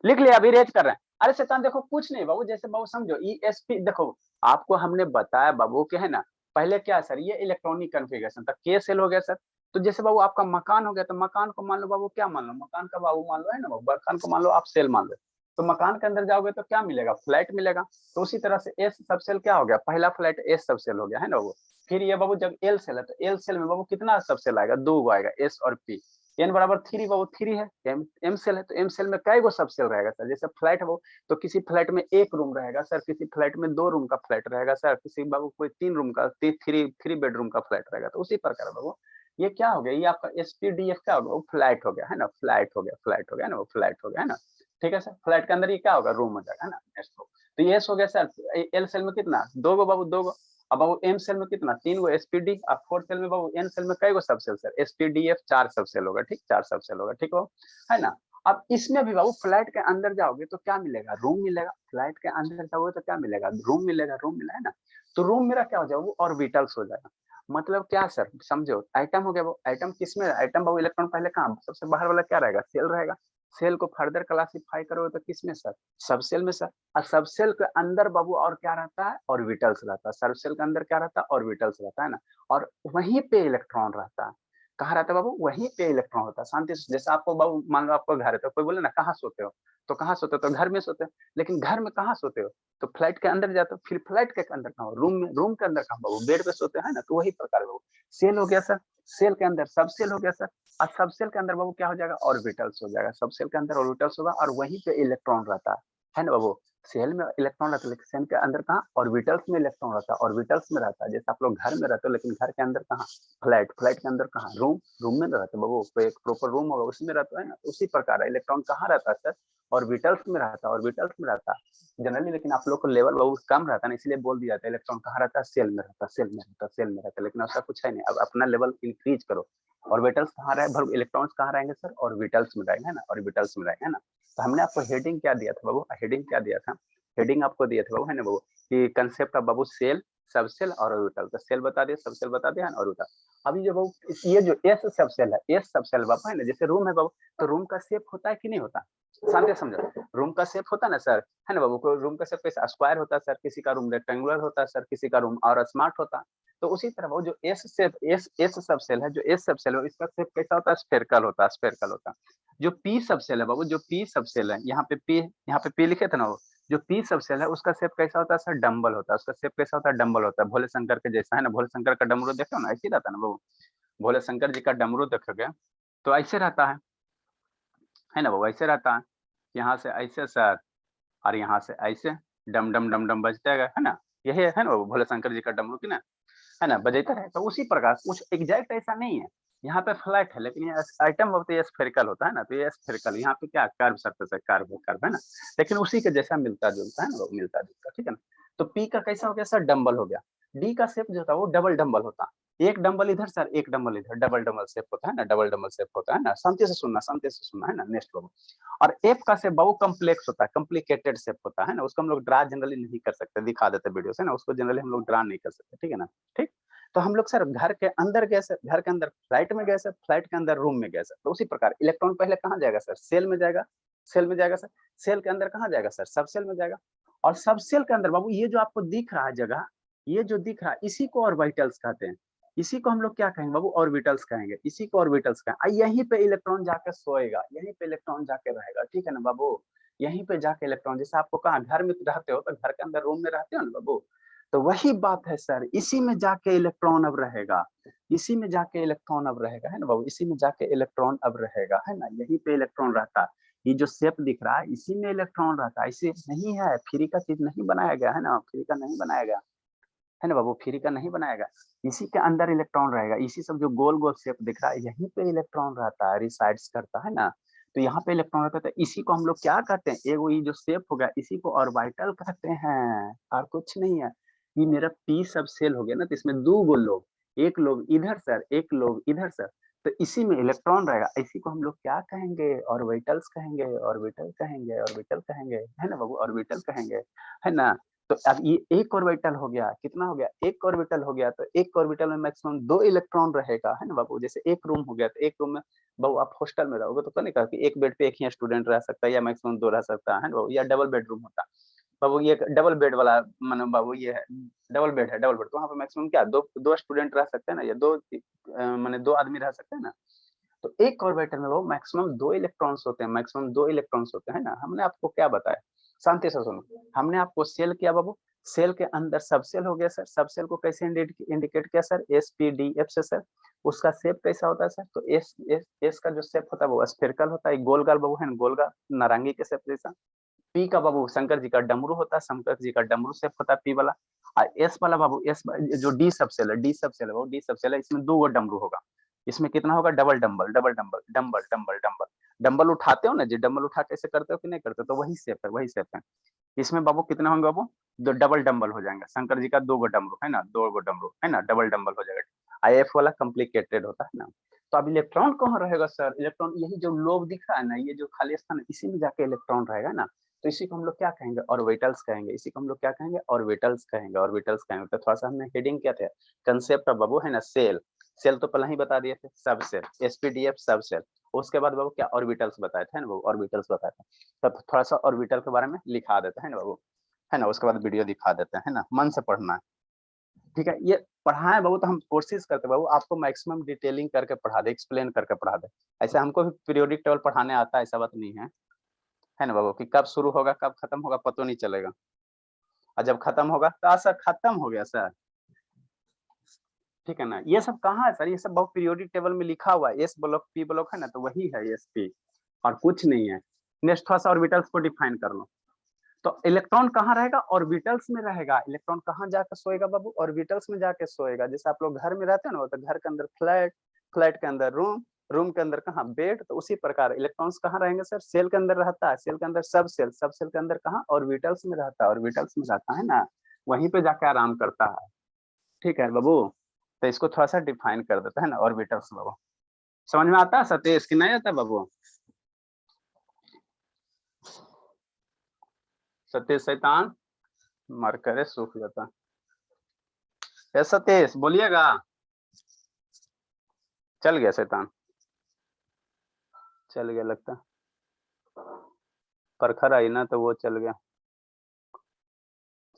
लिख लिया, अभी रेज कर रहे हैं। अरे शैतान देखो कुछ नहीं बाबू, जैसे बाबू समझो ESP, देखो आपको हमने बताया बाबू कि है ना, पहले क्या सर, ये इलेक्ट्रॉनिक कॉन्फ़िगरेशन था, के सेल हो गया सर। तो जैसे बाबू आपका मकान हो गया, तो मकान को मान लो बाबू, क्या मान लो, मकान का बाबू मान लो, है ना बाबू, मकान को मान लो आप सेल मान लो। तो मकान के अंदर जाओगे तो क्या मिलेगा, फ्लैट मिलेगा। तो उसी तरह से एस सब सेल क्या हो गया, पहला फ्लैट एस सब सेल हो गया, है ना वो। फिर ये बाबू जब एल सेल है, तो एल सेल में बाबू कितना सब सेल आएगा, 2 आएगा, एस और पी। एन बराबर 3 बाबू 3 है, एम सेल है, तो एम सेल में कई गो सब सेल रहेगा सर। जैसे फ्लैट है वो, तो किसी फ्लैट में 1 रूम रहेगा सर, किसी फ्लैट में 2 रूम का फ्लैट रहेगा सर, किसी बाबू कोई 3 रूम का, 3 बेडरूम का फ्लैट रहेगा। तो उसी प्रकार बाबू ये क्या हो गया, ये आपका SPDF क्या हो गया, वो फ्लैट हो गया, है ना, फ्लैट हो गया, फ्लैट हो गया ना, वो फ्लैट हो गया, है ना। ठीक है सर, फ्लैट के अंदर ये क्या होगा, रूम हो जाएगा, है ना, नेक्स्ट हो। तो ये हो गया सर, एल सेल में कितना, 2 गो बाबू, 2 गो। अब बाबू एम सेल में कितना, 3 गो SPD। अब 4 सेल में बाबू, एन सेल में कई गो सब सेल सर, SPDF 4 सब सेल होगा, ठीक, 4 सब सेल होगा, ठीक हो, है ना। अब इसमें भी बाबू फ्लैट के अंदर जाओगे तो क्या मिलेगा, रूम मिलेगा। फ्लैट के अंदर जाओगे तो क्या मिलेगा, रूम मिलेगा, रूम मिला, है ना। तो रूम मेरा क्या हो जाएगा, वो ऑर्बिटल्स हो जाएगा। मतलब क्या सर, समझो, आइटम हो गया वो, आइटम किसमें, आइटम बाबू इलेक्ट्रॉन पहले कहाँ, सबसे बाहर वाला क्या रहेगा, सेल रहेगा। सेल को फर्दर क्लासिफाई करोगे तो किसमें सर, सब सेल में सर। और सब सेल के अंदर बाबू और क्या रहता है, ऑर्बिटल्स रहता है। सब सेल के अंदर क्या रहता है, ऑर्बिटल्स रहता है ना। और वहीं पे इलेक्ट्रॉन रहता है। कहाँ रहता है बाबू, वहीं पे इलेक्ट्रॉन होता है शांति से। जैसे आपको बाबू मान लो आपको घर है, तो कोई बोले ना कहाँ सोते हो, तो कहाँ सोते हो, तो घर में सोते हो। लेकिन घर में कहाँ सोते हो, तो फ्लैट के अंदर जाते हो। फिर फ्लैट के अंदर कहाँ, रूम में, रूम के अंदर कहाँ बाबू, बेड पे सोते हैं ना। तो वही प्रकार बाबू सेल हो गया सर, सेल के अंदर सब सेल हो गया सर। और सब सेल के अंदर बाबू क्या हो जाएगा, ऑर्बिटल्स हो जाएगा। सब सेल के अंदर ऑर्बिटल्स होगा और वहीं पे इलेक्ट्रॉन रहता है ना बाबू। सेल में इलेक्ट्रॉन रहता है, लेकिन सेल के अंदर कहाँ, ऑर्बिटल्स में इलेक्ट्रॉन रहता है, ऑर्बिटल्स में रहता है। जैसे आप लोग घर में रहते हो, लेकिन घर के अंदर कहाँ, फ्लैट, फ्लैट के अंदर कहाँ, रूम, रूम में रहते हैं बाबू। कोई एक प्रॉपर रूम होगा उसमें रहता है ना। उसी प्रकार इलेक्ट्रॉन कहाँ रहता है सर, ऑर्बिटल्स में रहता है, ऑर्बिटल्स में रहता है जनरली। लेकिन आप लोग को लेवल बहुत कम रहता है ना, इसलिए बोल दिया जाता है इलेक्ट्रॉन कहाँ रहता है, सेल में रहता है, सेल में रहता है, सेल में रहता है। लेकिन ऐसा कुछ है नहीं, अब अपना लेवल इंक्रीज करो। ऑर्बिटल्स कहाँ रहे, इलेक्ट्रॉन्स कहाँ रहेंगे सर, ऑर्बिटल्स में रहेंगे, है ना, ऑर्बिटल्स में रहेंगे, है ना। तो हमने आपको हेडिंग क्या दिया था बाबू, हेडिंग क्या दिया था, हेडिंग आपको दिया था बाबू, है ना बाबू, कि कंसेप्ट ऑफ बाबू सेल, सब सेल और ऑर्बिटल। तो सेल बता दिया, सब सेल बता दिया, है ना, ऑर्बिटल। अभी जो बाबू ये जो एस सब सेल है, एस सब सेल बाबू, है ना, जैसे रूम है बाबू, तो रूम का शेप होता है कि नहीं होता, शांति से समझो। रूम का शेप होता है ना सर, है ना बाबू, को रूम का शेप कैसा, स्क्वायर होता है सर, किसी का रूम रेक्टेंगुलर होता है सर, किसी का रूम और स्मार्ट होता है। तो उसी तरह वो जो एस शेप, एस सब सेल है, जो एस सब सेल है, इसका शेप कैसा होता है, स्फेरिकल होता है, स्फेरिकल होता है। जो पी सब सेल है बाबू, जो पी सब सेल है, यहाँ पे पी लिखे थे ना वो, जो पी सब सेल है उसका शेप कैसा होता है सर, डम्बल होता है। उसका शेप कैसा होता है, डम्बल होता है, भोले शंकर के जैसा, है ना। भोले शंकर का डमरू देखो ना, ऐसे ही रहता है ना बाबू। भोले शंकर जी का डमरू देखोगे तो ऐसे रहता है ना बाबू, ऐसे रहता है। यहाँ से ऐसे सर, और यहाँ से ऐसे, डम डम डम डम बजता है ना। यही है ना बाबू भोले शंकर जी का डमरू की ना, है ना, बजाता है। तो उसी प्रकार कुछ एग्जैक्ट ऐसा नहीं है। यहाँ पे फ्लैट है, लेकिन ये आइटम होता है स्फेरिकल होता है ना। तो ये स्फेरिकल, यहाँ पे क्या, कर्व सरफेस है, कर्व कर्व, है ना। लेकिन उसी के जैसा मिलता जुलता है ना, वो मिलता जुलता, ठीक है ना। तो पी का कैसा हो गया सर, डम्बल हो गया। डी का शेप जो था वो डबल डम्बल होता, एक डम्बल इधर सर, एक डम्बल इधर, डबल डम्बल शेप होता है ना, डबल डम्बल शेप होता है ना। शांति से सुनना, शांति से सुनना, है ना, नेक्स्ट बाबू। और एफ का शेप बाबू कम्प्लेक्स होता है, कॉम्प्लिकेटेड शेप होता है ना। उसको हम लोग ड्रा जनरली नहीं कर सकते, दिखा देते वीडियो से ना, उसको जनरली हम लोग ड्रा नहीं कर सकते, ठीक है ना, ठीक। तो हम लोग सर घर के अंदर गए सर, घर के अंदर फ्लाइट में गए सर, फ्लाइट के अंदर रूम में गए सर। तो उसी प्रकार इलेक्ट्रॉन पहले कहाँ जाएगा सर, सेल में जाएगा, सेल में जाएगा सर। सेल के अंदर कहाँ जाएगा सर, सब सेल में जाएगा। और सब सेल के अंदर बाबू ये जो आपको दिख रहा है जगह, ये जो दिख रहा है, इसी को ऑर्बिटल्स कहते हैं। इसी को हम लोग क्या कहेंगे बाबू, ऑर्बिटल्स कहेंगे, इसी को ऑर्बिटल्स कहेंगे। यहीं पे इलेक्ट्रॉन जाके सोएगा, यहीं पे इलेक्ट्रॉन जाके रहेगा, ठीक है ना बाबू। यहीं पे जाके इलेक्ट्रॉन, जैसे आपको कहाँ, घर में रहते हो तो घर के अंदर रूम में रहते हो ना बाबू, तो वही बात है सर, इसी में जाके इलेक्ट्रॉन अब रहेगा, इसी में जाके इलेक्ट्रॉन अब रहेगा, है ना बाबू, इसी में जाके इलेक्ट्रॉन अब रहेगा, है ना। यहीं पे इलेक्ट्रॉन रहता है, ये जो शेप दिख रहा है इसी में इलेक्ट्रॉन रहता है। इसी नहीं है, फ्री का चीज नहीं बनाया गया, है ना, फ्री का नहीं बनाया गया, है ना बाबू, फ्री का नहीं बनाया गया। इसी के अंदर इलेक्ट्रॉन रहेगा, इसी सब जो गोल गोल शेप दिख रहा है यहीं पे इलेक्ट्रॉन रहता है, रिसाइड्स करता है ना। तो यहाँ पे इलेक्ट्रॉन रहता है, तो इसी को हम लोग क्या कहते हैं, एगो ये जो शेप हो गया इसी को ऑर्बिटल कहते हैं, और कुछ नहीं है। ये मेरा पी सब सेल हो गया ना, तो इसमें 2 गो लोग, एक लोग इधर सर, एक लोग इधर सर। तो इसी में इलेक्ट्रॉन रहेगा, इसी को हम लोग क्या कहेंगे, ऑर्बिटल्स कहेंगे, ऑर्बिटल कहेंगे, ऑर्बिटल कहेंगे, है ना बाबू, ऑर्बिटल कहेंगे, है ना। तो अब ये एक ऑर्बिटल हो गया, कितना हो गया, एक ऑर्बिटल हो गया। तो एक ऑर्बिटल में मैक्सिमम 2 इलेक्ट्रॉन रहेगा, है ना बाबू। जैसे एक रूम हो गया, तो एक रूम में बाबू आप हॉस्टल में रहोगे तो नहीं कहा कि एक बेड पे एक ही स्टूडेंट रह सकता है या मैक्सिमम 2 रह सकता है ना बाबू, या डबल बेडरूम होता बाबू। ये डबल बेड वाला मानो बाबू, ये है डबल बेड है, डबल बेड, तो वहाँ पे मैक्सिमम क्या दो स्टूडेंट रह सकते हैं ना, या माने 2 आदमी रह सकते हैं ना। तो एक ऑर्बिटल में वो मैक्सिमम 2 इलेक्ट्रॉन्स होते हैं, मैक्सिमम 2 इलेक्ट्रॉन्स होते हैं ना। हमने आपको क्या बताया, शांति से सुनो। हमने आपको सेल किया बाबू, सेल के अंदर सब सेल हो गया सर। सब सेल को कैसे इंडिकेट किया सर, SPDF से सर। उसका शेप कैसा होता है सर, तो एस का जो शेप होता है वो स्फेरिकल होता है, गोल गाल बाबू है, गोल गाल नारंगी के शेप जैसा। पी का बाबू शंकर जी का डमरू होता है, शंकर जी का डमरू शेप होता है पी वाला। और एस वाला बाबू, एस जो डी सब सेल है, डी सब सेल है बाबू, डी सब सेल है, इसमें 2 गो डमरू होगा। इसमें कितना होगा, double dumbbell, double dumbbell, dumbbell dumbbell dumbbell. Dumbbell उठाते हो ना जी, डंबल उठा के ऐसे करते हो कि नहीं करते, तो वही शेप है, वही शेप है। इसमें बाबू कितना होंगे बाबू, 2 डबल डंबल हो जाएंगे। शंकर जी का 2 गो डमरू है ना, 2 गो डमरू है ना, डबल डंबल हो जाएगा। IF वाला कॉम्प्लिकेटेड होता है ना। तो अब इलेक्ट्रॉन कहाँ रहेगा सर, इलेक्ट्रॉन यही जो लोब दिख रहा है ना, ये जो खाली स्थान है, इसी में जाके इलेक्ट्रॉन रहेगा ना। तो इसी को हम लोग क्या कहेंगे, ऑर्बिटल्स कहेंगे। इसी को हम लोग क्या कहेंगे, ऑर्बिटल्स कहेंगे, ऑर्बिटल्स कहेंगे। तो थोड़ा सा हमने हेडिंग क्या थे, कंसेप्ट बाबू है ना, सेल। सेल तो पहले ही बता दिए थे, सब सेल, SPDF सब सेल। उसके बाद बाबू क्या ऑर्बिटल्स बताए थे ना बाबू, ऑर्बिटल्स बताए थे। तब थोड़ा सा ऑर्बिटल के बारे में लिखा देते हैं ना बाबू, है ना। उसके बाद वीडियो दिखा देते हैं ना, मन से पढ़ना है, ठीक है। ये पढ़ाए बाबू, तो हम कोशिश करते बाबू आपको मैक्सिमम डिटेलिंग करके पढ़ा दे, एक्सप्लेन करके पढ़ा दे। ऐसे हमको भी पीरियोडिक टेबल पढ़ाने आता है, ऐसा बात नहीं है ना बाबू, कि कब शुरू होगा कब खत्म होगा पता नहीं चलेगा। और जब खत्म होगा तो सर खत्म हो गया सर, ठीक है ना। ये सब कहाँ है सर, ये सब बहुत पीरियोडिक टेबल में लिखा हुआ है, एस ब्लॉक पी ब्लॉक है ना, तो वही है SP, और कुछ नहीं है। नेक्स्ट थोड़ा सा ऑर्बिटल्स को डिफाइन कर लो। तो इलेक्ट्रॉन कहाँ रहेगा, ऑर्बिटल्स में रहेगा। इलेक्ट्रॉन कहाँ जाकर सोएगा बाबू, ऑर्बिटल्स में जाके सोएगा। जैसे आप लोग घर में रहते हैं ना, तो घर के अंदर फ्लैट, फ्लैट के अंदर रूम, रूम के अंदर कहाँ बेड, तो उसी प्रकार इलेक्ट्रॉन्स कहाँ रहेंगे सर, सेल के अंदर रहता है। सेल के अंदर सब सेल, सब सेल के अंदर कहाँ, ऑर्बिटल्स में रहता है, ऑर्बिटल्स में रहता है ना, वहीं पे जाके आराम करता है, ठीक है बाबू। तो इसको थोड़ा सा डिफाइन कर देता है ना, ऑर्बिटल्स बाबू। समझ में आता है सतीश कि नहीं आता बाबू, सतीश शैतान मर करे सूख जाता है। सतीश बोलिएगा, चल गया शैतान, चल गया लगता, परखर आई ना तो वो चल गया।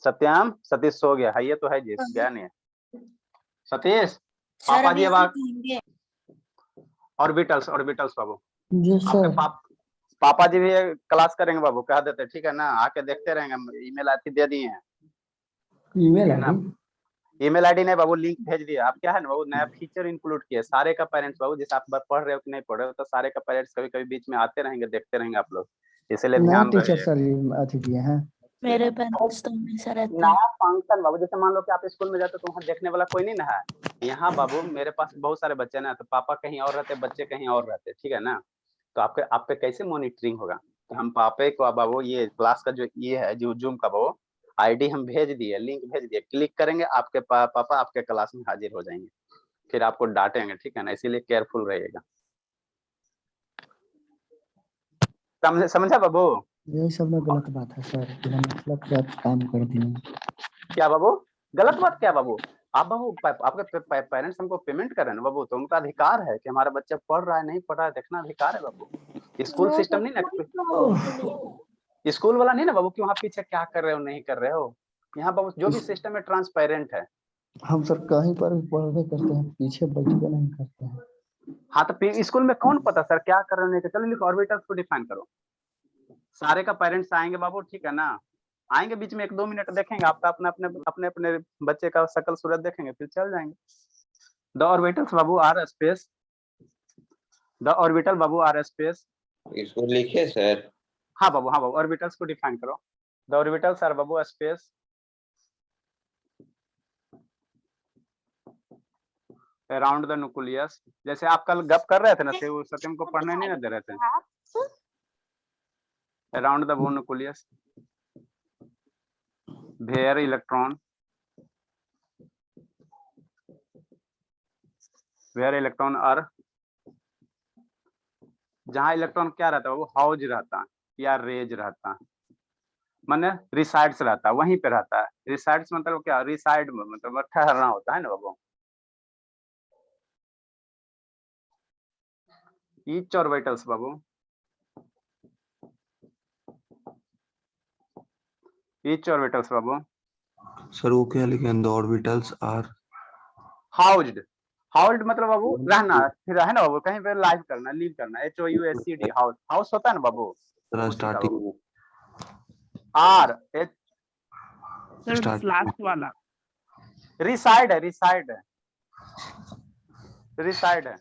सत्याम, सतीश सो गया है, ये तो है जी, गया नहीं है सतीश। सर पापा अभी जी हम अब कहेंगे। ऑर्बिटल्स, ऑर्बिटल्स बाबू, जी आपके सर। पापा जी भी क्लास करेंगे बाबू, कह देते ठीक है ना, आके देखते रहेंगे। ईमेल आईडी दे दिए हैं, ईमेल है ना। आईडी। ईमेल आईडी नहीं बाबू, लिंक भेज दिया। आप क्या है ना बाबू, नया फीचर इंक्लूड किए सारे का पेरेंट्स बाबू। जैसे आप पढ़ रहे हो कि नहीं पढ़ रहे हो, तो सारे का पेरेंट्स कभी कभी बीच में आते रहेंगे, देखते रहेंगे आप लोग, इसलिए नए ध्यान टीचर रहे। सर अथी किए हैं। मेरे पेरेंट्स तो हमेशा रहते हैं। नया फंक्शन बाबू, जैसे मान लो कि आप स्कूल में जाते हो तो वहाँ देखने वाला कोई नहीं ना है। यहाँ बाबू मेरे पास बहुत सारे बच्चे ना, तो पापा कहीं और रहते, बच्चे कहीं और रहते, ठीक है ना। तो आपके आप पे कैसे मॉनिटरिंग होगा, तो हम पापे को बाबू ये क्लास का जो ये है जो जूम का बाबू आईडी हम भेज दिए, लिंक भेज दिए, क्लिक करेंगे आपके पापा आपके क्लास में हाजिर हो जाएंगे, फिर आपको डांटेंगे, ठीक है ना। इसीलिए केयरफुल रहिएगा, समझा बाबू। यही सब में गलत बात है सर, बिना मतलब के आप काम कर दिए। क्या बाबू, गलत बात क्या बाबू, आप बाबू आपके पेरेंट्स हमको पेमेंट कर रहे हैं ना बाबू, तो उनका अधिकार है कि हमारा बच्चा पढ़ रहा है नहीं पढ़ रहा है देखना अधिकार है बाबू। स्कूल नो सिस्टम सर, नहीं ना, कोई प्रॉब्लम नहीं। स्कूल वाला नहीं ना बाबू कि वहाँ पीछे क्या कर रहे हो नहीं कर रहे हो। यहाँ बाबू जो भी सिस्टम है ट्रांसपेरेंट है। हम सर कहीं पर भी पढ़ाई करते हैं, पीछे बैठ के नहीं करते हैं। हाँ तो फिर स्कूल में कौन पता सर क्या कर रहे हो नहीं कर, चलो लिखो ऑर्बिटल्स को डिफाइन करो। सारे का पेरेंट्स आएंगे बाबू, ठीक है ना, आएंगे बीच में 1-2 मिनट देखेंगे आपका, अपने बच्चे का शकल सूरत देखेंगे, फिर चल जाएंगे। द ऑर्बिटल्स बाबू आर स्पेस, द ऑर्बिटल बाबू आर स्पेस। इसको लिखे सर। हाँ बाबू, हाँ बाबू, ऑर्बिटल्स को डिफाइन करो। द ऑर्बिटल्स आर बाबू स्पेस अराउंड द न्यूक्लियस। जैसे आप कल गप कर रहे थे ना, सत्यम को पढ़ने नहीं ना दे रहे थे, around the bone nucleus where electron, where electron are, जहां इलेक्ट्रॉन क्या रहता है वो हाउज रहता है या रेज रहता है, माने रिसाइड्स रहता है, वहीं पे रहता है। रिसाइड्स मतलब क्या, रिसाइड मतलब ठहरना होता है ना बाबू। ईच ऑर्बिटल्स बाबू, ईच ऑर्बिटल्स बाबू सर वो क्या लिखे, the orbitals are housed. Housed मतलब बाबू रहना, फिर है ना बाबू, कहीं पे लाइव करना, लीव करना, HOUSED, हाउस, हाउस होता है ना बाबू, उसी का स्टार्टिंग बाबू। आर एच स्टार्ट लास्ट वाला रिसाइड है, रिसाइड है, रिसाइड है।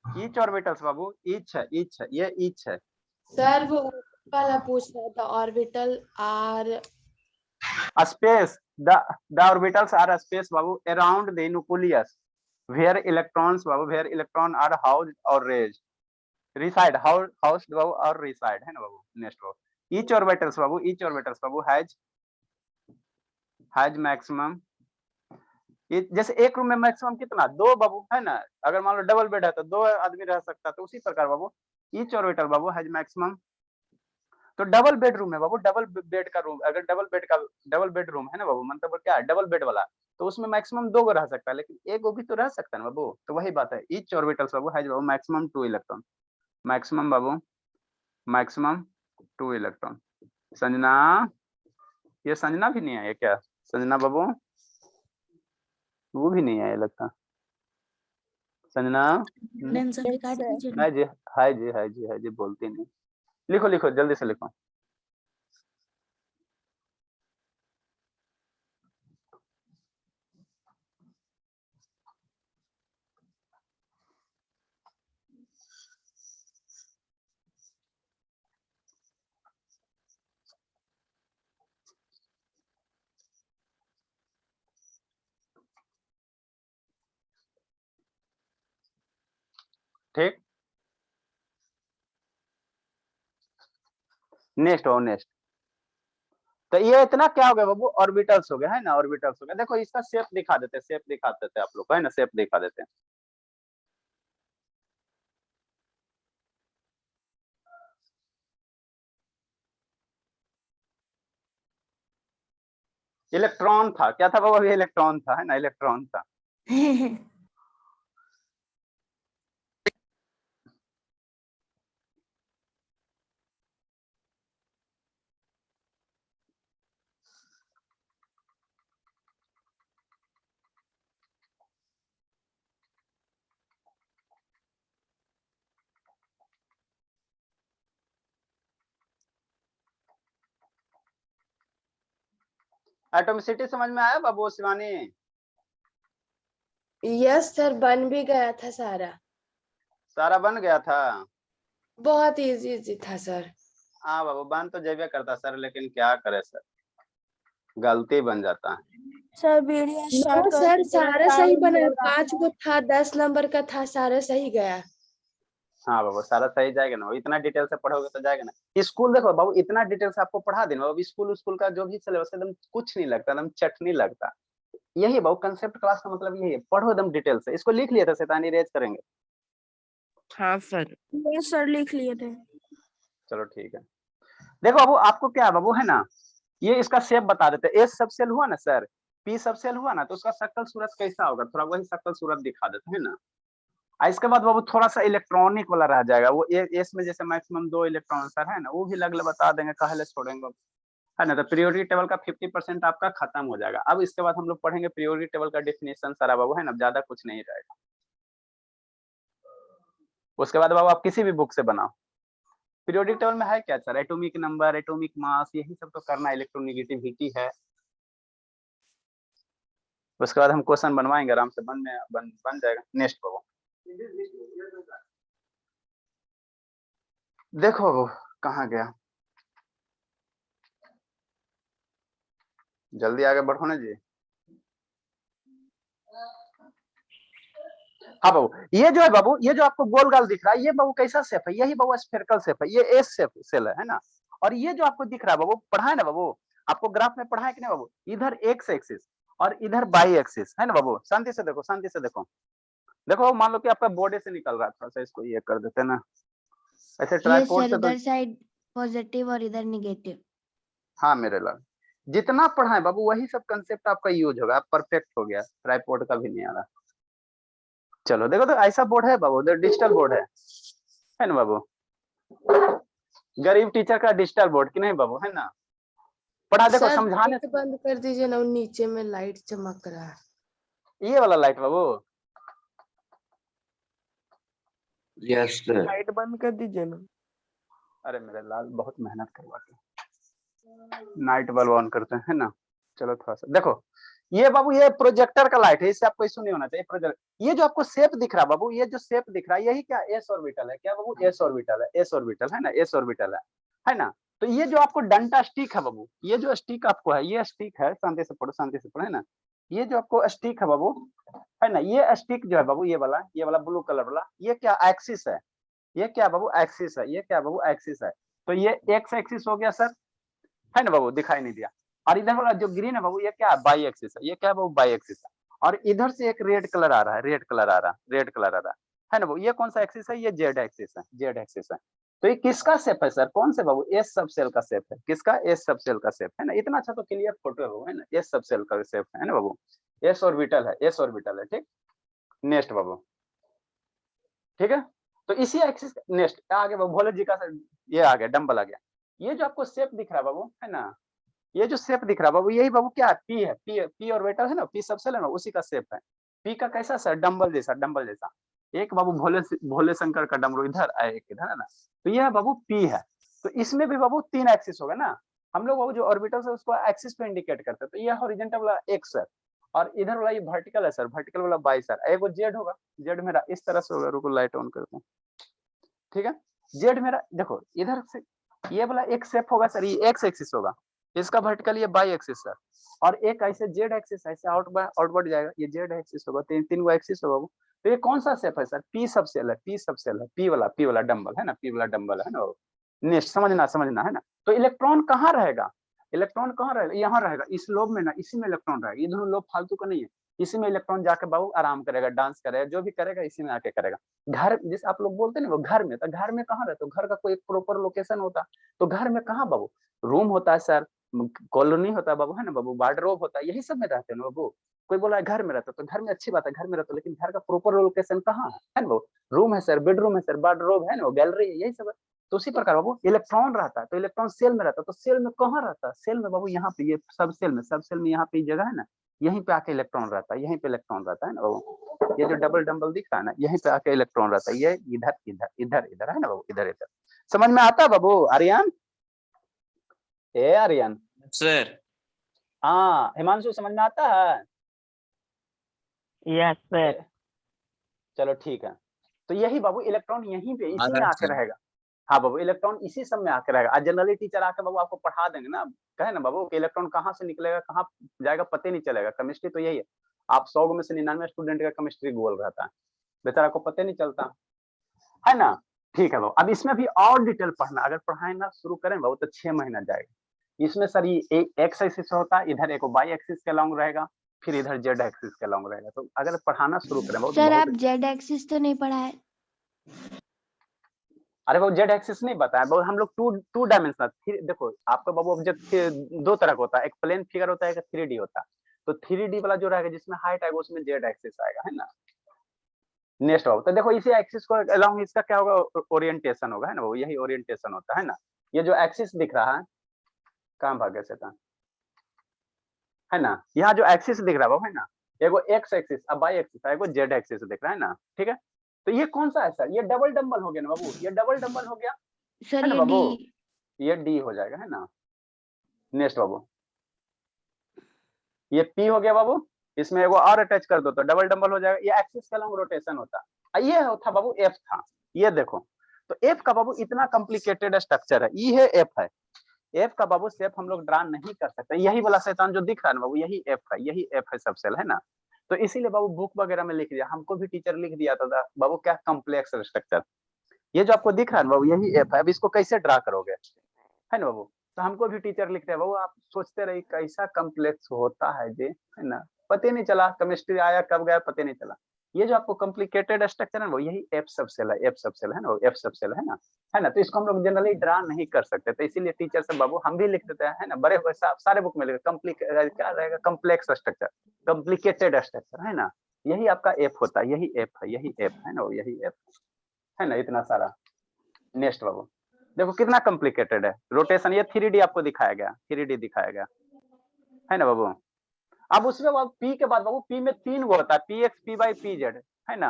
ईच ऑर्बिटल्स बाबू, ईच है, ईच है, ये ईच है। सर वो ऊपर वाला पूछ रहा था, orbital are space, the orbitals are space babu around the nucleus where electrons babu, where electron are housed or raised, reside, housed babu or reside है ना बाबू। Next Babu, each orbitals babu, each orbitals babu has maximum, जैसे एक रूम में मैक्सिमम कितना, 2 बाबू है ना। अगर मान लो डबल बेड है तो 2 आदमी रह सकता है, तो उसी प्रकार बाबू each orbital Babu has maximum. तो डबल बेडरूम है बाबू, डबल बेड का रूम, अगर डबल बेडरूम है ना बाबू, मतलब क्या है, डबल बेड वाला, तो उसमें मैक्सिमम 2 रह सकता है, लेकिन एक भी तो रह सकता है ना बाबू। तो वही बात है, each orbitals Babu has Babu maximum 2 electron, maximum Babu, maximum 2 electron. Sanjana, ये संजना भी नहीं है क्या, संजना बाबू वो भी नहीं है लगता। संजना अटेंडेंस अभी काट दीजिए ना। है जी, है जी, है जी, है जी, बोलती नहीं। लिखो लिखो जल्दी से लिखो। ठीक, नेक्स्ट हो, नेक्स्ट। तो ये इतना क्या हो गया बाबू, ऑर्बिटल्स हो गया है ना, ऑर्बिटल्स हो गया। देखो इसका शेप दिखा देते हैं, शेप दिखा देते हैं आप लोग को, है ना, शेप दिखा देते हैं। इलेक्ट्रॉन था, क्या था बाबू, इलेक्ट्रॉन था, है ना, इलेक्ट्रॉन था। एटॉमिसिटी समझ में आया बाबू शिवानी? यस सर, बन भी गया था सारा। सारा बन गया था। बहुत इजी था सर। हाँ बाबू, बन तो जेबे करता सर, लेकिन क्या करे सर, गलती बन जाता है। Sir video know start sir, सारा सही बना, है 5 गो था, 10 नंबर का था, सारा सही गया। हाँ बाबू, सारा सही जाएगा ना, इतना डिटेल से पढ़ोगे तो जाएगा ना। स्कूल देखो बाबू, इतना डिटेल से आपको पढ़ा देना बाबू, स्कूल का जो भी सिलेबस एकदम कुछ नहीं लगता, एकदम चटनी लगता। यही बाबू कंसेप्ट क्लास का मतलब यही है, पढ़ो एकदम डिटेल से। इसको लिख लिया था, शैतानी रेज करेंगे। हाँ सर। यस सर, लिख लिए थे। चलो ठीक है। देखो बाबू, आपको क्या है बाबू, है ना, ये इसका शेप बता देते हैं। एस सब सेल हुआ ना सर, पी सब सेल हुआ ना, तो उसका शक्ल सूरत कैसा होगा, थोड़ा वही शक्ल सूरत दिखा देते हैं ना। इसके बाद बाबू थोड़ा सा इलेक्ट्रॉनिक वाला रह जाएगा, वो एस में जैसे मैक्सिमम 2 इलेक्ट्रॉन सर है ना, वो भी लगले बता देंगे, कहले छोड़ेंगे, है ना। तो पीरियोडिक टेबल का 50% आपका खत्म हो जाएगा। अब इसके बाद हम लोग पढ़ेंगे पीरियोडिक टेबल का डेफिनेशन सारा बाबू, है ना, ज्यादा कुछ नहीं रहेगा। उसके बाद बाबू आप किसी भी बुक से बनाओ। पीरियोडिक टेबल में है क्या sir, atomic number, atomic mass, यही सब तो करना, इलेक्ट्रोनेगेटिविटी है। उसके बाद हम क्वेश्चन बनवाएंगे, आराम से बन जाएगा। नेक्स्ट बाबू देखो बाबू, कहाँ गया, जल्दी आगे बढ़ो ना जी। हाँ बाबू, ये जो है बाबू, ये जो आपको गोल गाल दिख रहा है, ये बाबू कैसा शेप है, यही बाबू स्फेरिकल शेप है, ये एस शेप सेल है ना। और ये जो आपको दिख रहा है बाबू, पढ़ा है ना बाबू, आपको ग्राफ में पढ़ा है कि नहीं बाबू, इधर एक्स एक्सिस और इधर बाई एक्सिस, है ना बाबू। शांति से देखो, शांति से देखो। देखो मान लो कि आपका बॉडी से निकल रहा था, इसको ये कर देते ना, ऐसे ट्राइपॉड से तो साइड पॉजिटिव और इधर निगेटिव। हाँ मेरे लाल, जितना पढ़ाए बाबू वही सब कंसेप्ट आपका यूज होगा, आप परफेक्ट हो गया, ट्राइपॉड का भी नहीं आ रहा। चलो देखो, तो ऐसा बोर्ड है बाबू, उधर डिजिटल बोर्ड है ना बाबू, गरीब टीचर का डिजिटल बोर्ड की नहीं बाबू, है ना। पढ़ा देखो सर समझाने, लाइट बंद कर दीजिए ना, वो नीचे में लाइट चमक रहा है। ये वाला लाइट बाबू, यस सर। लाइट बंद कर दीजिए ना। अरे मेरे लाल बहुत मेहनत करवाते, नाइट बल्ब ऑन करते हैं ना। चलो थोड़ा सा देखो, ये बाबू ये प्रोजेक्टर का लाइट है, इससे आपको इशू नहीं होना चाहिए। प्रोजेक्ट, ये जो आपको शेप दिख रहा है बाबू, ये जो शेप दिख रहा है यही क्या एस ऑर्बिटल है, क्या बाबू एस ऑर्बिटल है, एस ऑर्बिटल है ना, एस ऑर्बिटल है ना। तो ये जो आपको डंटा स्टिक है बाबू, ये जो स्टिक आपको है, ये स्टिक है, शांति से पढ़ो, शांति से पढ़ो, है ना। ये जो आपको स्टिक है बाबू, है ना, ये स्टिक जो है बाबू, ये वाला ब्लू कलर वाला, ये क्या एक्सिस है, ये क्या बाबू एक्सिस है, ये क्या बाबू एक्सिस है। तो ये एक्स एक्सिस हो गया सर, है ना बाबू, दिखाई नहीं दिया। और इधर वाला जो ग्रीन है बाबू, ये क्या बाई एक्सिस है, ये क्या है बाबू बाई एक्सिस है। और इधर से एक रेड कलर आ रहा है, रेड कलर आ रहा है, रेड कलर आ रहा है ना बाबू, ये कौन सा एक्सिस है, ये जेड एक्सिस है, जेड एक्सिस है। तो ये किसका शेप है सर, कौन से बाबू, एस सब सेल का शेप है, किसका, एस सब सेल का शेप है ना। इतना अच्छा तो क्लियर फोटो है बाबू, है ना, एस सब सेल का शेप है ना बाबू, एस ऑर्बिटल है, एस ऑर्बिटल है, ठीक। नेक्स्ट बाबू, ठीक है। तो इसी एक्सिस नेक्स्ट आगे बाबू, भोले जी का ये आ गया, डंबल आ गया। ये जो आपको शेप दिख रहा है बाबू, है ना, ये जो शेप दिख रहा है बाबू, यही बाबू क्या है, पी है, पी ऑर्बिटल है ना, पी सबसेल है ना, उसी का शेप है। पी का कैसा सर, डंबल जैसा, डंबल जैसा। एक बाबू भोले शंकर का डमरू इधर है, एक इधर है ना। तो यह बाबू पी है। तो इसमें भी बाबू 3 एक्सिस होगा ना। हम लोग बाबू जो ऑर्बिटल है उसको एक्सिस पे इंडिकेट करते हैं। तो यह हॉरिजॉन्टल वाला एक्स है, और इधर वाला ये वर्टिकल है सर, वर्टिकल वाला बाई सर। एक वो जेड होगा, जेड मेरा इस तरह से होगा, रुको लाइट ऑन करते हैं, ठीक है। जेड मेरा देखो इधर से ये वाला एक शेप होगा सर, ये एक्स एक्सिस होगा, इसका वर्टिकल ये बाई एक्सिस सर। और एक ऐसे जेड एक्सिस ऐसे आउटवर्ड जाएगा, ये जेड एक्सिस होगा, तीन गो एक्सिस होगा वो। तो ये कौन सा शेप है सर, पी सब सेल है, पी सब सेल है, पी वाला डंबल है ना, पी वाला डंबल है ना। नेक्स्ट समझना है ना। तो इलेक्ट्रॉन कहाँ रहेगा, इलेक्ट्रॉन कहाँ रहेगा, यहाँ रहेगा, इस लोब में ना, इसी में इलेक्ट्रॉन रहेगा। ये दोनों लोब फालतू का नहीं है, इसी में इलेक्ट्रॉन जाके बाबू आराम करेगा, डांस करेगा, जो भी करेगा इसी में आके करेगा। घर जिस आप लोग बोलते हैं ना वो घर में, तो घर में कहाँ रहते हो, घर का कोई प्रॉपर लोकेशन होता। तो घर में कहाँ बाबू, रूम होता है सर, कॉलोनी होता है बाबू, है ना बाबू, वार्डरोब होता है, यही सब में रहते हैं ना बाबू। कोई बोला है घर में रहता, तो घर में अच्छी बात है, घर में रहता, लेकिन घर का प्रॉपर लोकेशन कहाँ है ना बाबू, रूम है सर, बेडरूम है सर, वार्डरोब है ना, गैलरी है, यही सब है। तो उसी प्रकार बाबू इलेक्ट्रॉन रहता है, तो इलेक्ट्रॉन सेल में रहता है। तो सेल में कहाँ रहता है, सेल में बाबू यहाँ पे, ये सब सेल में यहाँ पे जगह है ना, यहीं पे आके इलेक्ट्रॉन रहता है, यहीं पे इलेक्ट्रॉन रहता है ना बाबू। ये जो डबल डंबल दिख रहा है ना, यहीं पे आके इलेक्ट्रॉन रहता है, ये इधर इधर इधर इधर है ना बाबू, इधर इधर। समझ में आता है बाबू आर्यन, ए आर्यन। सर हाँ हिमांशु, समझ में आता है। Yes sir. चलो ठीक है। तो यही बाबू इलेक्ट्रॉन यहीं पे इसी में आराम आके से। रहेगा। हाँ बाबू, इलेक्ट्रॉन इसी सब में आके रहेगा। जनरली टीचर आके बाबू आपको पढ़ा देंगे ना, कहे ना बाबू कि इलेक्ट्रॉन कहाँ से निकलेगा कहाँ जाएगा पता ही नहीं चलेगा। केमिस्ट्री तो यही है, आप 100 में से 99 स्टूडेंट का केमिस्ट्री गोल रहता है, बेचारा को पता नहीं चलता है ना। ठीक है बाबू, अब इसमें भी और डिटेल पढ़ना, अगर पढ़ाना शुरू करें बाबू तो 6 महीना जाएगा। इसमें सर ये एक्स एक्सिस होता है, इधर एक वाई एक्सिस के लॉन्ग रहेगा, फिर इधर जेड एक्सिस के लॉन्ग रहेगा। तो अगर पढ़ाना शुरू करें बाबू सर आप बहुत, जेड एक्सिस तो नहीं पढ़ा है? अरे बाबू जेड एक्सिस नहीं बताया बाबू, हम लोग टू डायमेंशनल। देखो आपका बाबू ऑब्जेक्ट 2 तरह का होता है, एक प्लेन फिगर होता है, एक 3D होता है। तो 3D वाला जो रहेगा जिसमें हाइट आएगा उसमें जेड एक्सिस आएगा, है ना। नेक्स्ट बाबू, तो देखो इसी एक्सिस को अलोंग इसका क्या होगा, ओरिएंटेशन होगा, है ना बाबू, यही ओरिएंटेशन होता है ना। ये जो एक्सिस दिख रहा है, कहाँ भाग्य से था, है ना, यहाँ जो एक्सिस दिख रहा है बाबू, है ना, एगो एक्स एक्सिस, अब वाई एक्सिस, एगो जेड एक्सिस दिख रहा है ना, ठीक है। तो ये कौन सा है सर, ये डबल डंबल हो गया ना बाबू, ये डबल डंबल हो गया, सर है ना ये बाबू, डी। ये डी हो जाएगा, है ना। नेक्स्ट बाबू, ये पी हो गया बाबू, इसमें एगो और अटैच कर दो तो डबल डंबल हो जाएगा। ये एक्सिस का लॉन्ग रोटेशन होता है। ये था बाबू एफ था, ये देखो। तो एफ का बाबू इतना कॉम्प्लिकेटेड स्ट्रक्चर है, ये एफ है। एफ का बाबू शेप हम लोग ड्रा नहीं कर सकते। यही वाला शैतान जो दिख रहा है ना बाबू, यही एफ है, यही एफ है सब सेल, है ना। तो इसीलिए बाबू बुक वगैरह में लिख दिया, हमको भी टीचर लिख दिया था बाबू क्या कॉम्प्लेक्स स्ट्रक्चर। ये जो आपको दिख रहा है ना बाबू, यही एफ है। अब इसको कैसे ड्रा करोगे, है ना बाबू। तो हमको भी टीचर लिखते हैं बाबू, आप सोचते रहिए कैसा कॉम्प्लेक्स होता है जी, है ना। पता नहीं चला केमिस्ट्री आया कब गया पता नहीं चला। ये जो आपको कॉम्प्लिकेटेड स्ट्रक्चर है वो यही एफ सबसेल है, एफ सबसेल है ना, वो एफ सबसेल है ना, तो इसको हम लोग जनरली ड्रा नहीं कर सकते, तो इसीलिए टीचर से बाबू हम भी लिख देते हैं, है ना, बड़े सारे बुक में लिखे क्या रहेगा, कॉम्प्लेक्स स्ट्रक्चर, कॉम्प्लिकेटेड स्ट्रक्चर, है ना, यही आपका एफ होता है, यही एफ है, यही एफ है ना, यही एफ है ना, इतना सारा। नेक्स्ट बाबू देखो कितना कॉम्प्लिकेटेड है, रोटेशन ये 3D आपको दिखाया गया, 3D दिखाया गया, है ना बाबू। अब उसमें बाबू पी के बाद बाबू पी में 3 वो होता है, P X P Y P Z, है ना।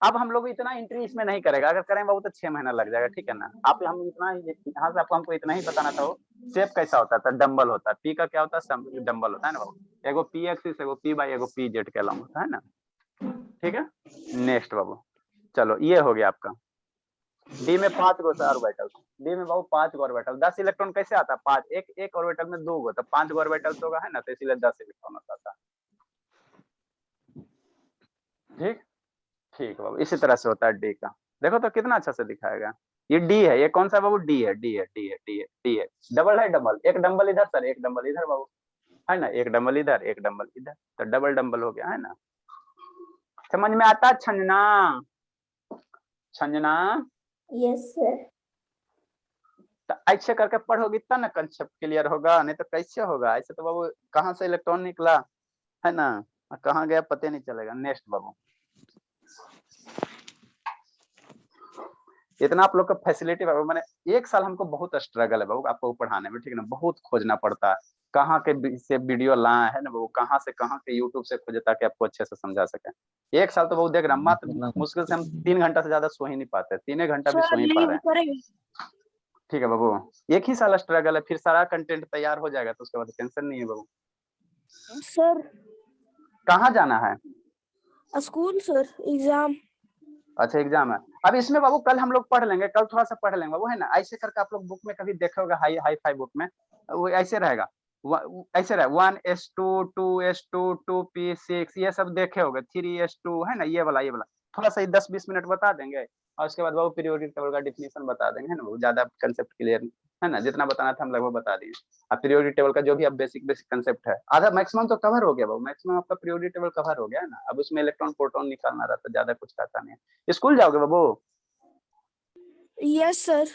अब हम लोग इतना एंट्री इसमें नहीं करेगा, अगर करें बाबू तो 6 महीना लग जाएगा, ठीक है ना। आप हम इतना यहाँ से आपको हमको इतना ही बताना था, शेप कैसा होता था, डम्बल होता है, पी का क्या होता है, डम्बल होता है ना बाबू, एगो पी एक्सिस, एगो पी वाई, एगो पी जेड के अलॉन्ग होता है ना, ठीक है। नेक्स्ट बाबू चलो ये हो गया आपका। डी में 5 गो ऑर्बिटल, डी में बाबू 5 गो ऑर्बिटल, 10 इलेक्ट्रॉन कैसे आता है, 5, एक ऑर्बिटल में 2 गो, तो 5 गो ऑर्बिटल होगा, है ना, तो इसीलिए 10 इलेक्ट्रॉन होता था, ठीक ठीक बाबू। इसी तरह से होता है डी का, देखो तो कितना अच्छा से दिखाएगा। ये डी है, ये कौन सा बाबू, डी है, डी है, डी है, डी है, डी है, डबल है, डबल, एक डंबल इधर सर, एक डंबल इधर बाबू, है ना, एक डंबल इधर, एक डंबल इधर, तो डबल डंबल हो गया, है ना। समझ में आता छंजना, छंजना, यस सर। तो ऐसे करके पढ़ोगी तब ना कंसेप्ट क्लियर होगा, नहीं तो कैसे होगा, ऐसे तो बाबू कहाँ से इलेक्ट्रॉन निकला, है ना, कहाँ गया पता नहीं चलेगा। नेक्स्ट बाबू इतना आप लोग का फैसिलिटी बाबू, मैंने 1 साल हमको बहुत स्ट्रगल है बाबू आपको पढ़ाने में, ठीक है ना, बहुत खोजना पड़ता है, कहाँ के से वीडियो लाए है ना बाबू, कहाँ के यूट्यूब से खोजे ताकि आपको अच्छे से समझा सके। 1 साल तो बहुत देख रहा, मात्र मुश्किल से हम 3 घंटा से ज्यादा सो ही नहीं पाते, 3 घंटा भी सो ही पा रहे हैं, ठीक है बाबू। 1 ही साल स्ट्रगल है, फिर सारा कंटेंट तैयार हो जाएगा, तो उसके बाद टेंशन नहीं है बाबू। सर कहाँ जाना है, स्कूल सर, एग्जाम। अच्छा एग्जाम है। अब इसमें बाबू कल हम लोग पढ़ लेंगे, कल थोड़ा सा पढ़ लेंगे बाबू, है ना। ऐसे करके आप लोग बुक में कभी देखे होगा, हाई हाई फाई बुक में वो ऐसे रहेगा, ऐसे रहे 1s2 2s2 2p6, ये सब देखे होगे, 3s2, है ना, ये वाला थोड़ा सा 10-20 मिनट बता देंगे, और उसके बाद बाबू पीरियोडिक टेबल का डिफिनीशन बता देंगे, है ना, ज्यादा कंसेप्ट क्लियर, है ना, जितना बताना था हम लगभग बता दिए। अब पीरियोडिक टेबल का जो भी अब बेसिक कंसेप्ट है, आधा मैक्सिमम तो कवर हो गया बाबू, मैक्सिमम आपका पीरियोडिक टेबल कवर हो गया, है ना। अब उसमें इलेक्ट्रॉन प्रोटॉन निकालना रहता, ज्यादा कुछ रहता नहीं है। स्कूल जाओगे बाबू, यस सर।